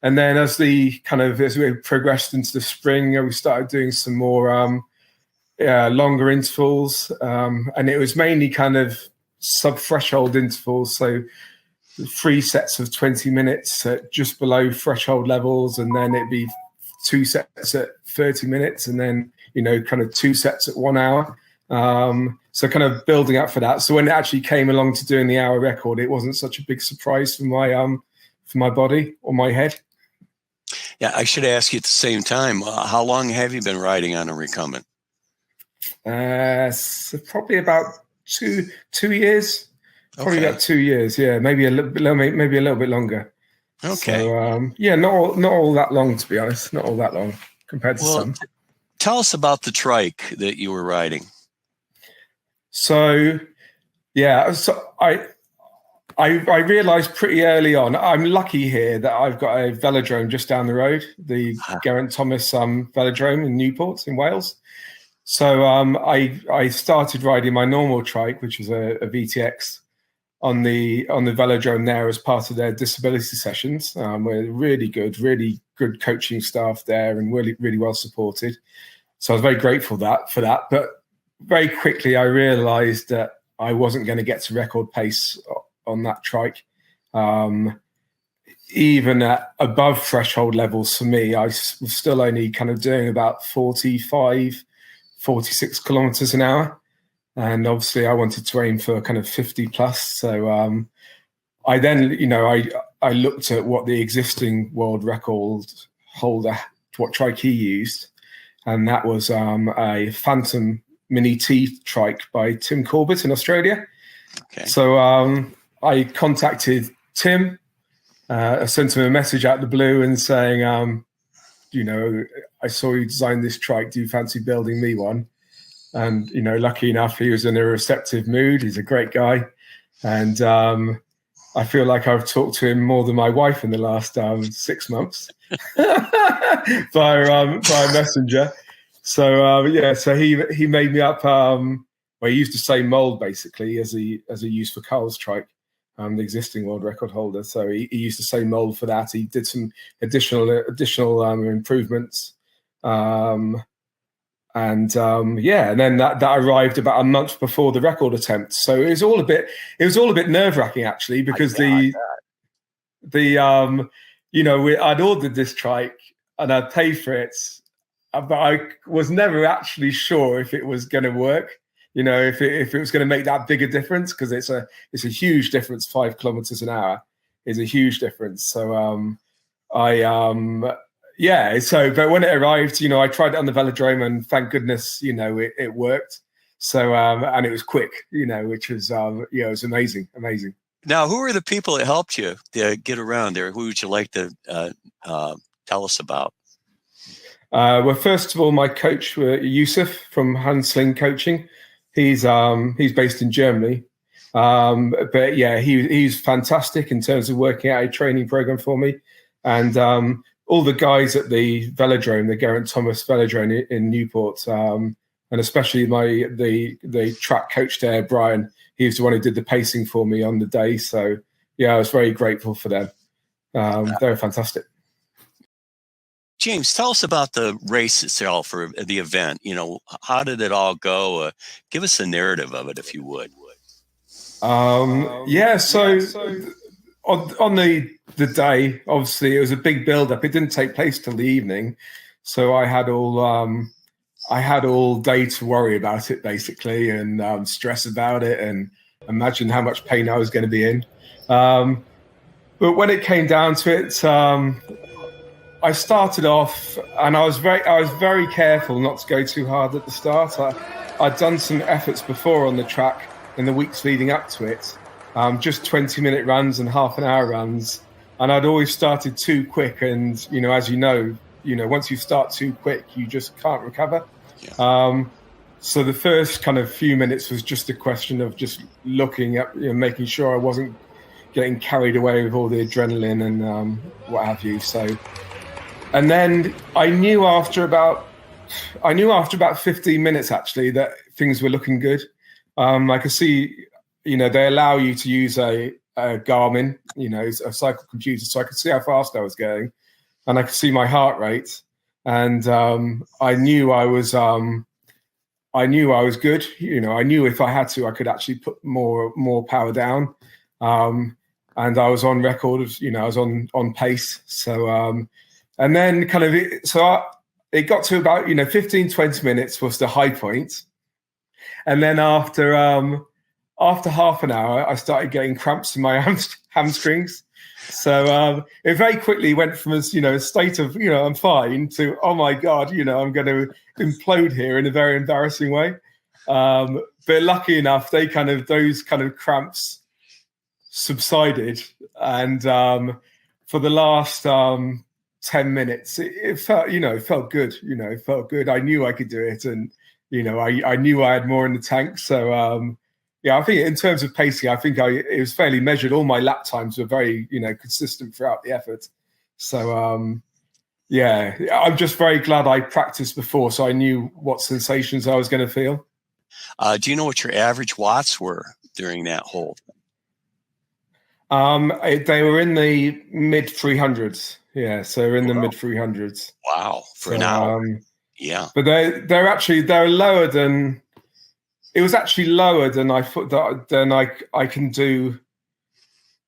And then as we progressed into the spring, we started doing some more longer intervals, and it was mainly kind of sub-threshold intervals, so 3 sets of 20 minutes at just below threshold levels, and then it'd be 2 sets at 30 minutes, and then kind of 2 sets at 1 hour. So kind of building up for that. So when it actually came along to doing the hour record, it wasn't such a big surprise for my body or my head. Yeah, I should ask you at the same time, how long have you been riding on a recumbent? So probably about two years. Probably Okay. about 2 years. Yeah, maybe a little bit longer. Okay. So, yeah, not all that long, to be honest. Not all that long compared to some. Tell us about the trike that you were riding. So, yeah, I realised pretty early on, I'm lucky here that I've got a velodrome just down the road, the Geraint Thomas velodrome in Newport in Wales. So I started riding my normal trike, which was a VTX, on the velodrome there as part of their disability sessions. We're really good coaching staff there and really well supported. So I was very grateful for that. But very quickly I realised that I wasn't going to get to record pace on that trike. Even at above threshold levels for me, I was still only kind of doing about 45, 46 kilometers an hour. And obviously I wanted to aim for kind of 50 plus. So I then, I looked at what the existing world record holder, what trike he used. And that was a Phantom Mini T trike by Tim Corbett in Australia. Okay. So I contacted Tim. I sent him a message out of the blue and saying, I saw you design this trike. Do you fancy building me one? And, lucky enough, he was in a receptive mood. He's a great guy. And I feel like I've talked to him more than my wife in the last 6 months via Messenger. So, so he made me up. He used the same mold, basically, as he used for Carl's trike, the existing world record holder. So he used the same mold for that. He did some additional improvements. And then that arrived about a month before the record attempt. So it was all a bit nerve-wracking, actually, because I'd ordered this trike and I'd paid for it, but I was never actually sure if it was going to work. If it was going to make that big a difference, because it's a huge difference. 5 kilometers an hour is a huge difference. So but when it arrived, I tried it on the velodrome, and thank goodness, it worked. So and it was quick, which was it was amazing. Now, who are the people that helped you to get around there? Who would you like to tell us about? Well, first of all, my coach, Josef from Handsling Coaching. He's based in Germany, but yeah, he's fantastic in terms of working out a training program for me, and all the guys at the velodrome, the Geraint Thomas velodrome in Newport, and especially the track coach there, Brian. He was the one who did the pacing for me on the day. So yeah, I was very grateful for them. They were fantastic. James, tell us about the race itself, or the event. How did it all go? Give us a narrative of it, if you would. So on the day, obviously, it was a big build-up. It didn't take place till the evening, so I had all day to worry about it, basically, and stress about it, and imagine how much pain I was going to be in. But when it came down to it, I started off, and I was very careful not to go too hard at the start. I'd done some efforts before on the track in the weeks leading up to it, just 20-minute runs and half-an-hour runs, and I'd always started too quick. And as once you start too quick, you just can't recover. Yeah. So the first kind of few minutes was just a question of just looking at, making sure I wasn't getting carried away with all the adrenaline and what have you. So. And then I knew after about 15 minutes, actually, that things were looking good. I could see, they allow you to use a Garmin, a cycle computer, so I could see how fast I was going, and I could see my heart rate, and I knew I was I knew I was good. I knew if I had to, I could actually put more power down. And I was on record of, I was on pace. So, and then it got to about, 15, 20 minutes was the high point. And then after half an hour, I started getting cramps in my hamstrings. So it very quickly went from a state of, I'm fine to, oh my God, I'm going to implode here in a very embarrassing way. But lucky enough, those kind of cramps subsided. And for the last 10 minutes, it felt, felt good. It felt good. I knew I could do it. And, I knew I had more in the tank. So, yeah, I think in terms of pacing, I think it was fairly measured. All my lap times were very, consistent throughout the effort. So, yeah, I'm just very glad I practiced before, so I knew what sensations I was going to feel. Do you know what your average watts were during that hold? They were in the mid 300s. Yeah, so in the mid 300s. Wow, for an hour. Yeah, but they're lower than. It was actually lower than I thought than I can do.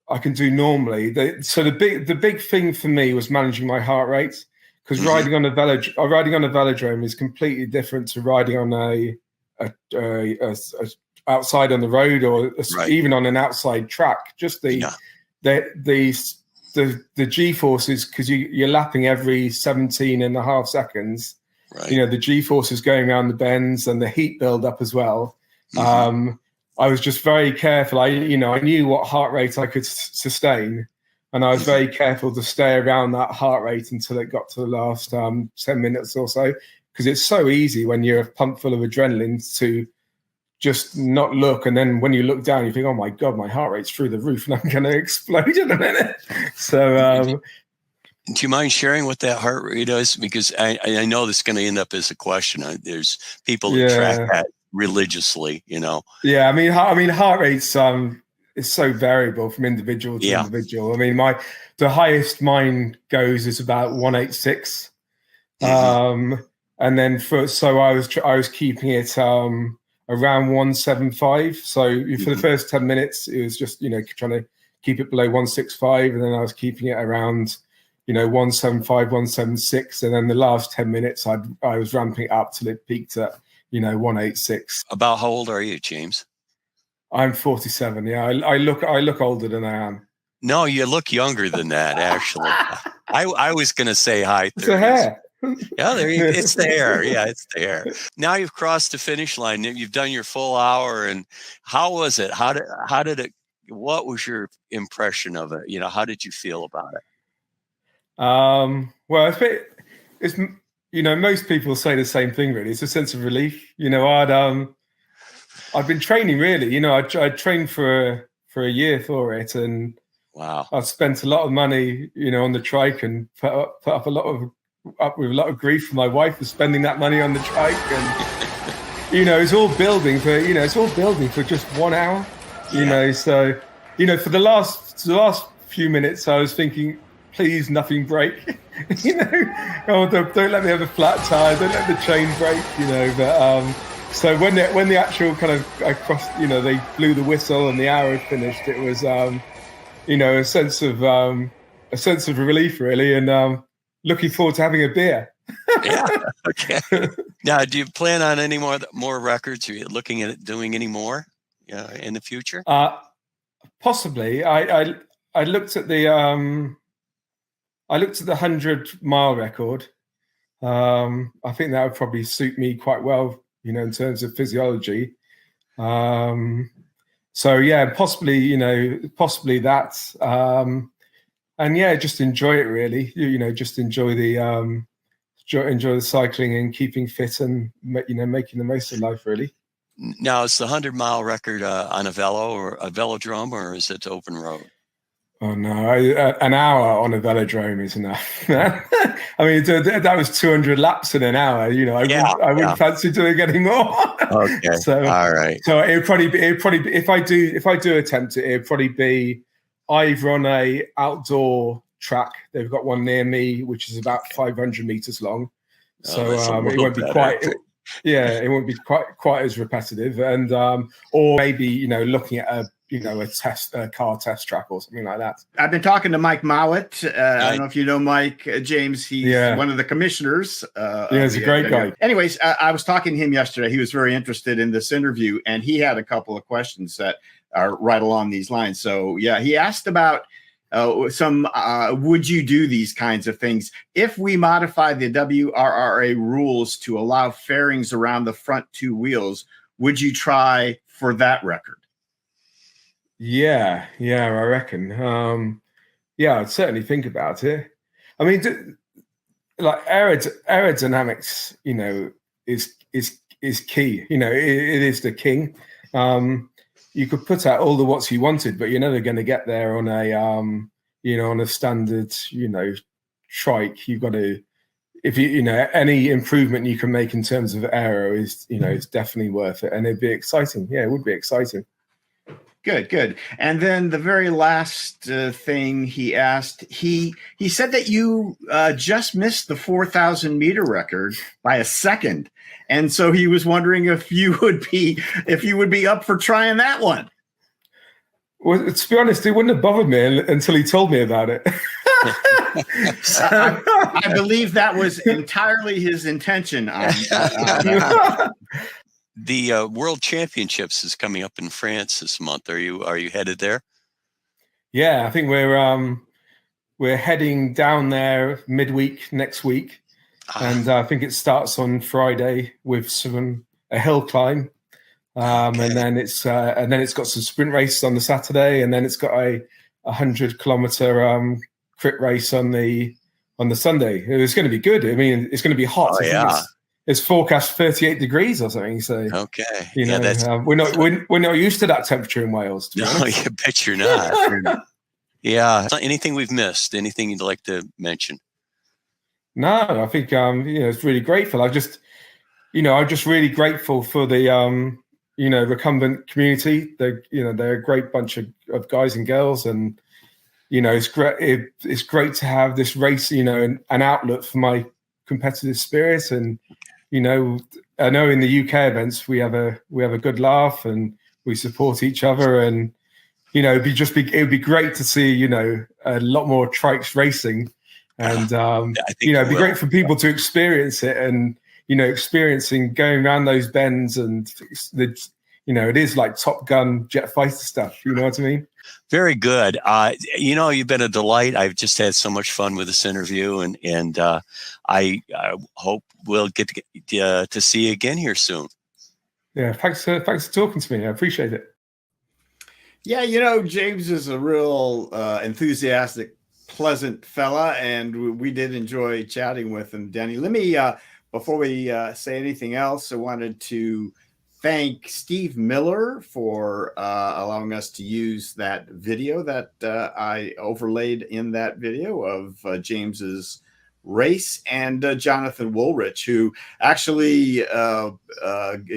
I can do normally. So the big thing for me was managing my heart rate, because riding on a velodrome is completely different to riding on a outside on the road or even on an outside track. Just the G forces, because you're lapping every 17.5 seconds. Right. The G forces going around the bends and the heat build up as well. I was just very careful. I knew what heart rate I could sustain, and I was very careful to stay around that heart rate until it got to the last 10 minutes or so, because it's so easy when you're pumped full of adrenaline to just not look, and then when you look down, you think, "Oh my God, my heart rate's through the roof, and I'm going to explode in a minute." So. Do you mind sharing what that heart rate is? Because I know this is going to end up as a question. There's people that track that religiously, Yeah, I mean, heart rate's is so variable from individual to individual. I mean, the highest mine goes is about 186, and then I was keeping it around 175. So for the first 10 minutes, it was just trying to keep it below 165, and then I was keeping it around 175, 176, and then the last 10 minutes I was ramping it up till it peaked at 186. About how old are you, James? I'm 47. Yeah, I look older than I am. No, you look younger than that, actually. I was going to say high 30s. It's the hair. Yeah, it's the hair. Yeah, it's the hair. Now you've crossed the finish line. You've done your full hour, and how was it? How did it? What was your impression of it? How did you feel about it? Well, it's most people say the same thing, really. It's a sense of relief. I've been training, really. I trained for a year for it, and wow, I've spent a lot of money, on the trike, and put up with a lot of grief from my wife for spending that money on the trike, and it's all building for just 1 hour. So for the last few minutes, I was thinking, please, nothing break. Don't let me have a flat tire. Don't let the chain break. But so when the actual I crossed, they blew the whistle and the hour had finished. It was, a sense of relief, really, and looking forward to having a beer. Yeah. Okay. Now, do you plan on any more records? Are you looking at doing any more in the future? Possibly. I looked at the 100-mile record. I think that would probably suit me quite well, in terms of physiology. So yeah, possibly that. And yeah, just enjoy it, really. Just enjoy the cycling and keeping fit, and making the most of life, really. Now, is the 100-mile record on a velo or a velodrome, or is it open road? Oh no, an hour on a velodrome is enough. I mean, that was 200 laps in an hour. I wouldn't fancy doing any more. Okay. So all right. So it'd probably be if I do attempt it, it'd probably be either on a outdoor track. They've got one near me, which is about 500 meters long. So it won't be quite. it won't be quite as repetitive, and or maybe looking at a car test track or something like that. I've been talking to Mike Mowat. I don't know if you know Mike, James. He's one of the commissioners. He's a great guy. Anyways, I was talking to him yesterday. He was very interested in this interview, and he had a couple of questions that are right along these lines. So yeah, he asked about would you do these kinds of things if we modify the WRRA rules to allow fairings around the front two wheels? Would you try for that record? Yeah, I reckon. I'd certainly think about it. I mean, like aerodynamics, is key. It is the king. You could put out all the watts you wanted, but you're never going to get there on a on a standard trike. You've got to, if any improvement you can make in terms of aero is is definitely worth it, and it'd be exciting. Yeah, it would be exciting. Good. And then the very last thing he asked, he said that you just missed the 4,000 meter record by a second, and so he was wondering if you would be up for trying that one. Well, to be honest, it wouldn't have bothered me until he told me about it. I believe that was entirely his intention. The World Championships is coming up in France this month. Are you headed there? Yeah, I think we're heading down there midweek next week, and I think it starts on Friday with a hill climb, and then it's got some sprint races on the Saturday, and then it's got a 100-kilometer crit race on the Sunday. It's going to be good. I mean, it's going to be hot. Oh, yeah. It's forecast 38 degrees or something. So okay, we're not used to that temperature in Wales. To be honest. You bet you're not. Yeah. Anything we've missed? Anything you'd like to mention? No, I think it's really grateful. I'm just really grateful for the recumbent community. They're a great bunch of guys and girls, and it's great. It's great to have this race, an outlet for my competitive spirit. And I know in the UK events we have a good laugh and we support each other, and it would be great to see a lot more trikes racing, and it'd be great for people to experience it, and experiencing going around those bends, and it is like Top Gun jet fighter stuff. You know what I mean? Very good. You've been a delight. I've just had so much fun with this interview, and I hope we'll get to see you again here soon. Yeah, thanks for talking to me. I appreciate it. Yeah, James is a real enthusiastic, pleasant fella, and we did enjoy chatting with him. Denny, let me before we say anything else, I wanted to thank Steve Miller for allowing us to use that video that I overlaid in that video of James's race, and Jonathan Woolrich, who actually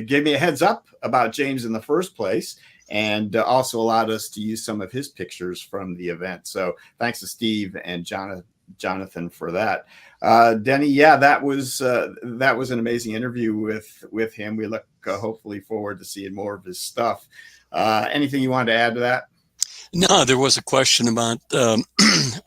gave me a heads up about James in the first place, and also allowed us to use some of his pictures from the event. So thanks to Steve and Jonathan for that. Denny, yeah, that was an amazing interview with him. We look hopefully forward to seeing more of his stuff. Anything you wanted to add to that? No, there was a question about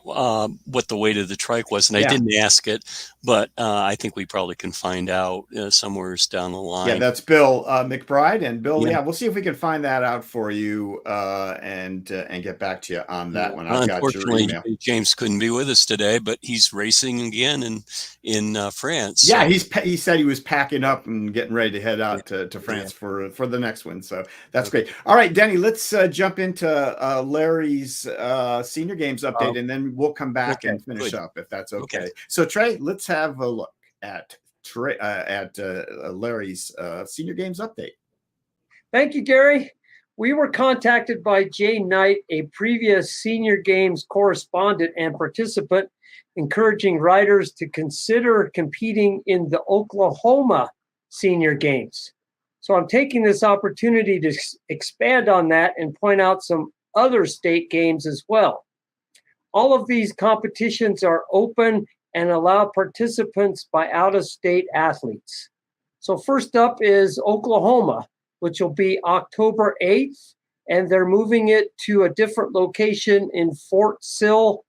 what the weight of the trike was, and I didn't ask it, but I think we probably can find out somewhere down the line. Yeah, that's Bill McBride, and Bill. Yeah, we'll see if we can find that out for you and get back to you on that one. Unfortunately, James couldn't be with us today, but he's racing again in France. Yeah, so. He said he was packing up and getting ready to head out to France for the next one. So that's great. All right, Denny, let's jump into Larry's Senior Games update, and then we'll come back and finish up if that's okay. So Trey, let's have a look at Larry's Senior Games update. Thank you, Gary. We were contacted by Jay Knight, a previous Senior Games correspondent and participant, encouraging riders to consider competing in the Oklahoma Senior Games. So I'm taking this opportunity to expand on that and point out some other state games as well. All of these competitions are open and allow participants by out-of-state athletes. So first up is Oklahoma, which will be October 8th, and they're moving it to a different location in Fort Sill,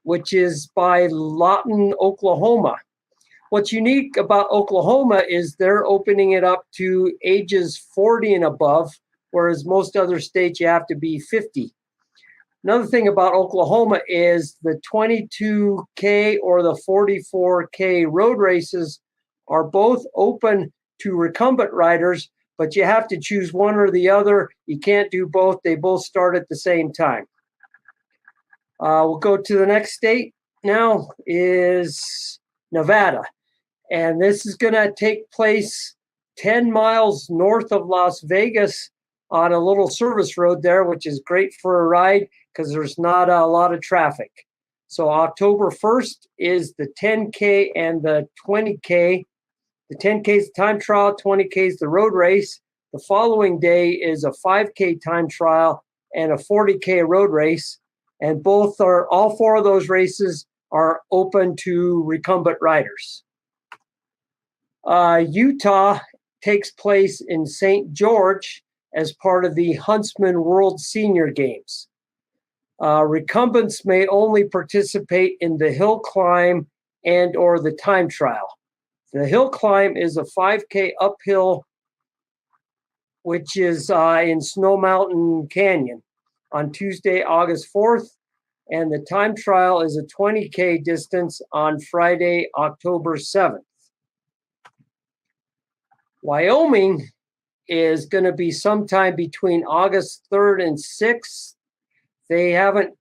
which is by Lawton, Oklahoma. What's unique about Oklahoma is they're opening it up to ages 40 and above, whereas most other states you have to be 50. Another thing about Oklahoma is the 22K or the 44K road races are both open to recumbent riders, but you have to choose one or the other. You can't do both. They both start at the same time. We'll go to the next state now is Nevada. And this is going to take place 10 miles north of Las Vegas on a little service road there, which is great for a ride because there's not a lot of traffic. So October 1st is the 10K and the 20K. The 10K is the time trial, 20K is the road race. The following day is a 5K time trial and a 40K road race. And all four of those races are open to recumbent riders. Utah takes place in St. George as part of the Huntsman World Senior Games. Recumbents may only participate in the hill climb and or the time trial. The hill climb is a 5K uphill, which is in Snow Mountain Canyon on Tuesday, August 4th. And the time trial is a 20K distance on Friday, October 7th. Wyoming is going to be sometime between August 3rd and 6th. They haven't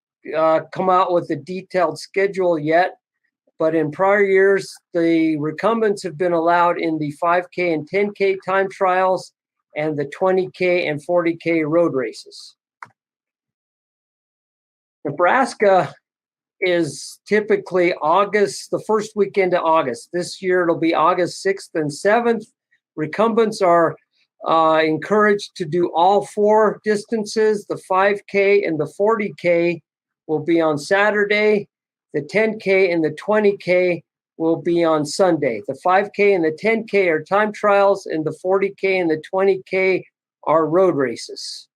come out with a detailed schedule yet, but in prior years, the recumbents have been allowed in the 5K and 10K time trials and the 20K and 40K road races. Nebraska is typically August, the first weekend of August. This year, it'll be August 6th and 7th. Recumbents are encouraged to do all four distances. The 5K and the 40K will be on Saturday. The 10K and the 20K will be on Sunday. The 5K and the 10K are time trials, and the 40K and the 20K are road races.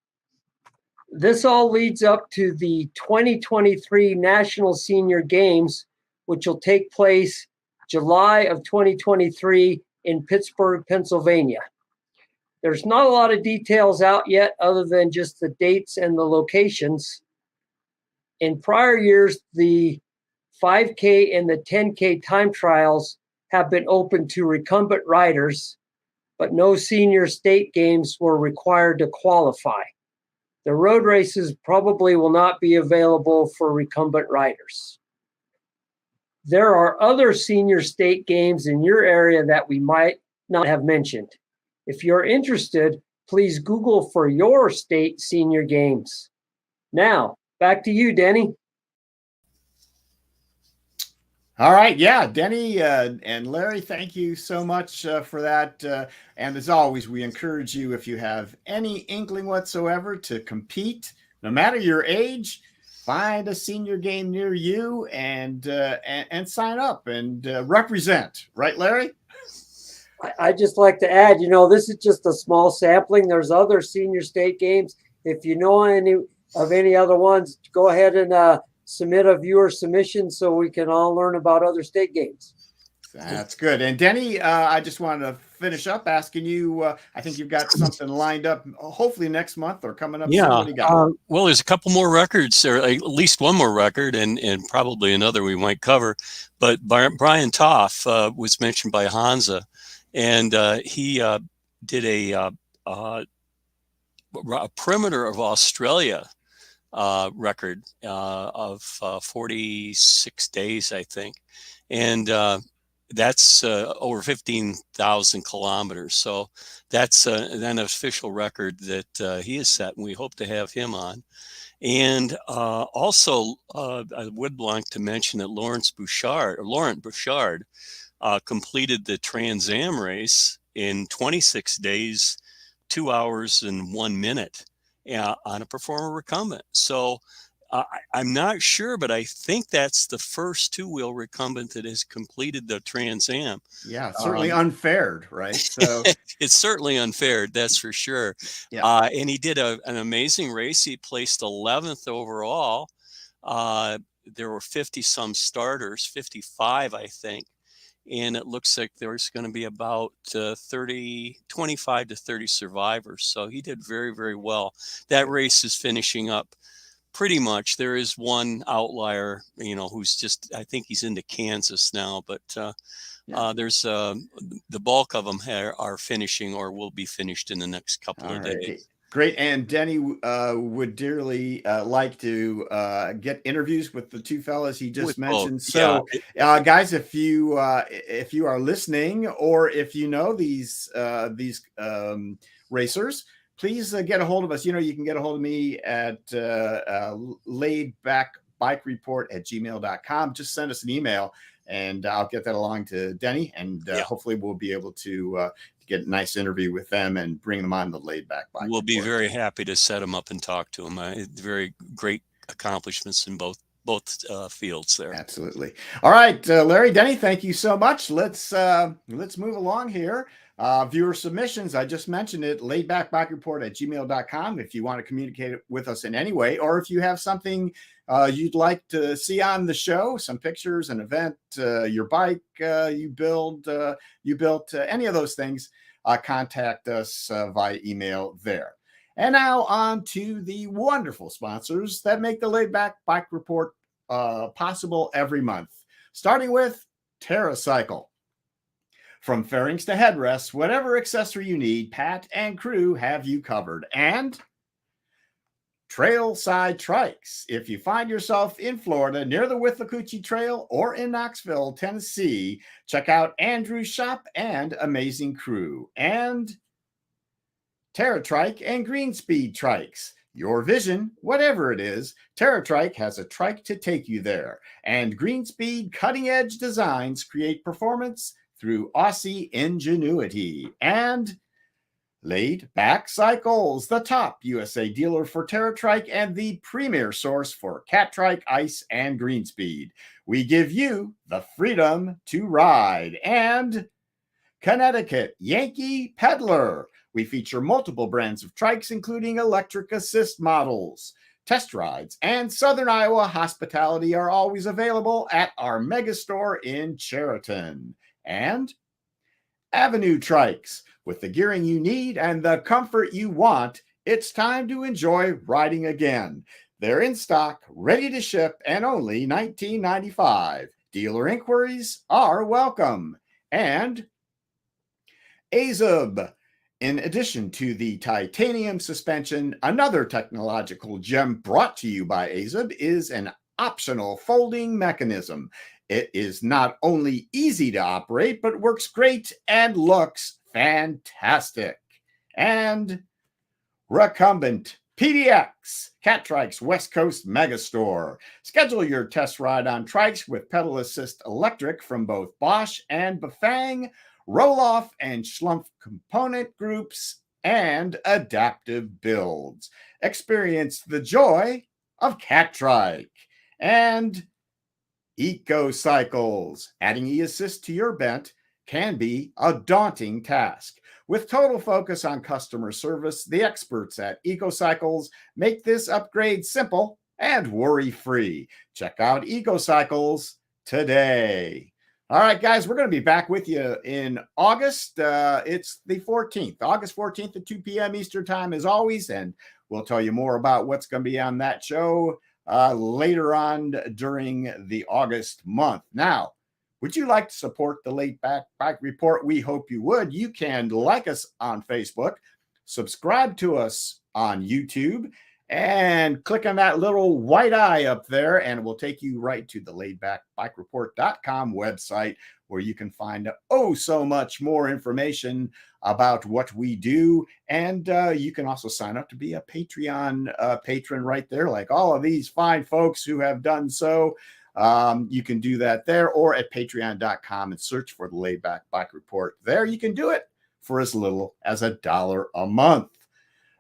This all leads up to the 2023 National Senior Games, which will take place July of 2023 in Pittsburgh, Pennsylvania. There's not a lot of details out yet other than just the dates and the locations. In prior years, the 5K and the 10K time trials have been open to recumbent riders, but no senior state games were required to qualify. The road races probably will not be available for recumbent riders. There are other senior state games in your area that we might not have mentioned. If you're interested, please Google for your state senior games. Now, back to you, Denny. All right. Yeah, Denny and Larry, thank you so much for that. And as always, we encourage you, if you have any inkling whatsoever to compete, no matter your age, find a senior game near you and sign up and represent. Right, Larry? I'd just like to add, this is just a small sampling. There's other senior state games. If you know any other ones, go ahead and submit a viewer submission so we can all learn about other state games. That's good. And Denny, I just wanted to finish up asking you, I think you've got something lined up, hopefully next month or coming up. Yeah. What do you got? Well, there's a couple more records, or at least one more record, and probably another we might cover. But Brian Toff was mentioned by Honza, and he did a perimeter of Australia record of 46 days, I think. And that's over 15,000 kilometers. So that's an official record that he has set, and we hope to have him on. And also, I would like to mention that Laurent Bouchard completed the Trans Am race in 26 days, 2 hours and 1 minute on a performer recumbent. So I'm not sure, but I think that's the first two-wheel recumbent that has completed the Trans Am. Yeah, certainly unfaired, right? So it's certainly unfair, that's for sure. Yeah. And he did an amazing race. He placed 11th overall. There were 50 some starters, 55, I think. And it looks like there's going to be about 25 to 30 survivors. So he did very, very well. That race is finishing up pretty much. There is one outlier, who's just, I think he's into Kansas now, but there's the bulk of them are finishing or will be finished in the next couple of days. Great. And Denny would dearly like to get interviews with the two fellas he just mentioned. So, guys, if you are listening, or if you know these racers, please get a hold of us. You can get a hold of me at laidbackbikereport@gmail.com. Just send us an email, and I'll get that along to Denny, and hopefully we'll be able to get a nice interview with them and bring them on the Laid Back Bike We'll be Report. very happy to set them up and talk to them. Very great accomplishments in both fields there. Absolutely. All right, Larry, Denny, thank you so much. Let's move along here. Viewer submissions, I just mentioned it, laidbackbikereport@gmail.com if you want to communicate with us in any way, or if you have something you'd like to see on the show, some pictures, an event, your bike you built, any of those things, contact us via email there. And now on to the wonderful sponsors that make the Laid Back Bike Report possible every month, starting with TerraCycle. From fairings to headrests, whatever accessory you need, Pat and crew have you covered. And Trailside Trikes. If you find yourself in Florida near the Withlacoochee Trail or in Knoxville, Tennessee, check out Andrew's shop and amazing crew. And Terratrike and Greenspeed Trikes. Your vision, whatever it is, Terratrike has a trike to take you there. And Greenspeed cutting-edge designs create performance through Aussie ingenuity. And Laid Back Cycles, the top USA dealer for Terratrike and the premier source for Catrike, Ice, and Greenspeed. We give you the freedom to ride. And Connecticut Yankee Peddler. We feature multiple brands of trikes, including electric assist models. Test rides and Southern Iowa hospitality are always available at our mega store in Chariton. And Avenue Trikes. With the gearing you need and the comfort you want, it's time to enjoy riding again. They're in stock, ready to ship, and only $19.95. Dealer inquiries are welcome. And AZUB. In addition to the titanium suspension, another technological gem brought to you by AZUB is an optional folding mechanism. It is not only easy to operate, but works great and looks fantastic. And Recumbent PDX, Catrike's West Coast Megastore. Schedule your test ride on trikes with pedal assist electric from both Bosch and Bafang, roll-off and schlumpf component groups, and adaptive builds. Experience the joy of Catrike. And Eco Cycles. Adding e-assist to your bent can be a daunting task. With total focus on customer service, the experts at Eco Cycles make this upgrade simple and worry-free. Check out Eco Cycles today. All right, guys, we're going to be back with you in August. It's the 14th, August 14th at 2 p.m. Eastern Time as always, and we'll tell you more about what's going to be on that show later on during the August month. Now, would you like to support the Laid Back Bike Report? We hope you would. You can like us on Facebook, subscribe to us on YouTube, and click on that little white eye up there, and it will take you right to the laidbackbikereport.com website, where you can find so much more information about what we do. And you can also sign up to be a Patreon patron right there, like all of these fine folks who have done so. You can do that there or at patreon.com and search for the Laid Back Bike Report. There you can do it for as little as $1 a month.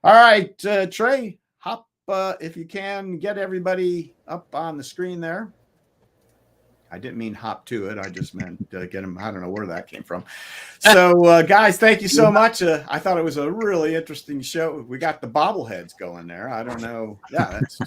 All right, Trey, hop if you can, get everybody up on the screen there. I didn't mean hop to it. I just meant get them. I don't know where that came from. So, guys, thank you so much. I thought it was a really interesting show. We got the bobbleheads going there. I don't know. Yeah, that's.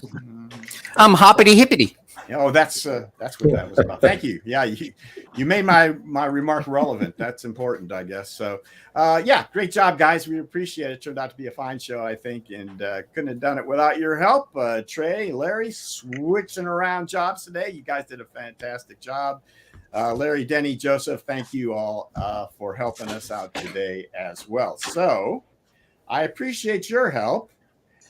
I'm hoppity hippity. Oh, that's what that was about. Thank you. Yeah, you made my remark relevant. That's important, I guess. So, yeah, great job, guys. We appreciate it. Turned out to be a fine show, I think, and couldn't have done it without your help. Trey, Larry, switching around jobs today. You guys did a fantastic job. Larry, Denny, Joseph, thank you all for helping us out today as well. So, I appreciate your help,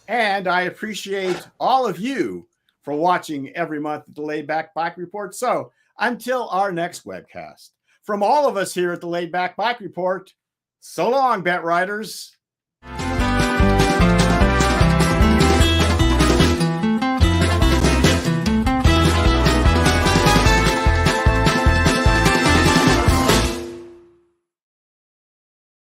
and I appreciate all of you for watching every month at the Laid Back Bike Report. So until our next webcast, from all of us here at the Laid Back Bike Report, so long, bet riders.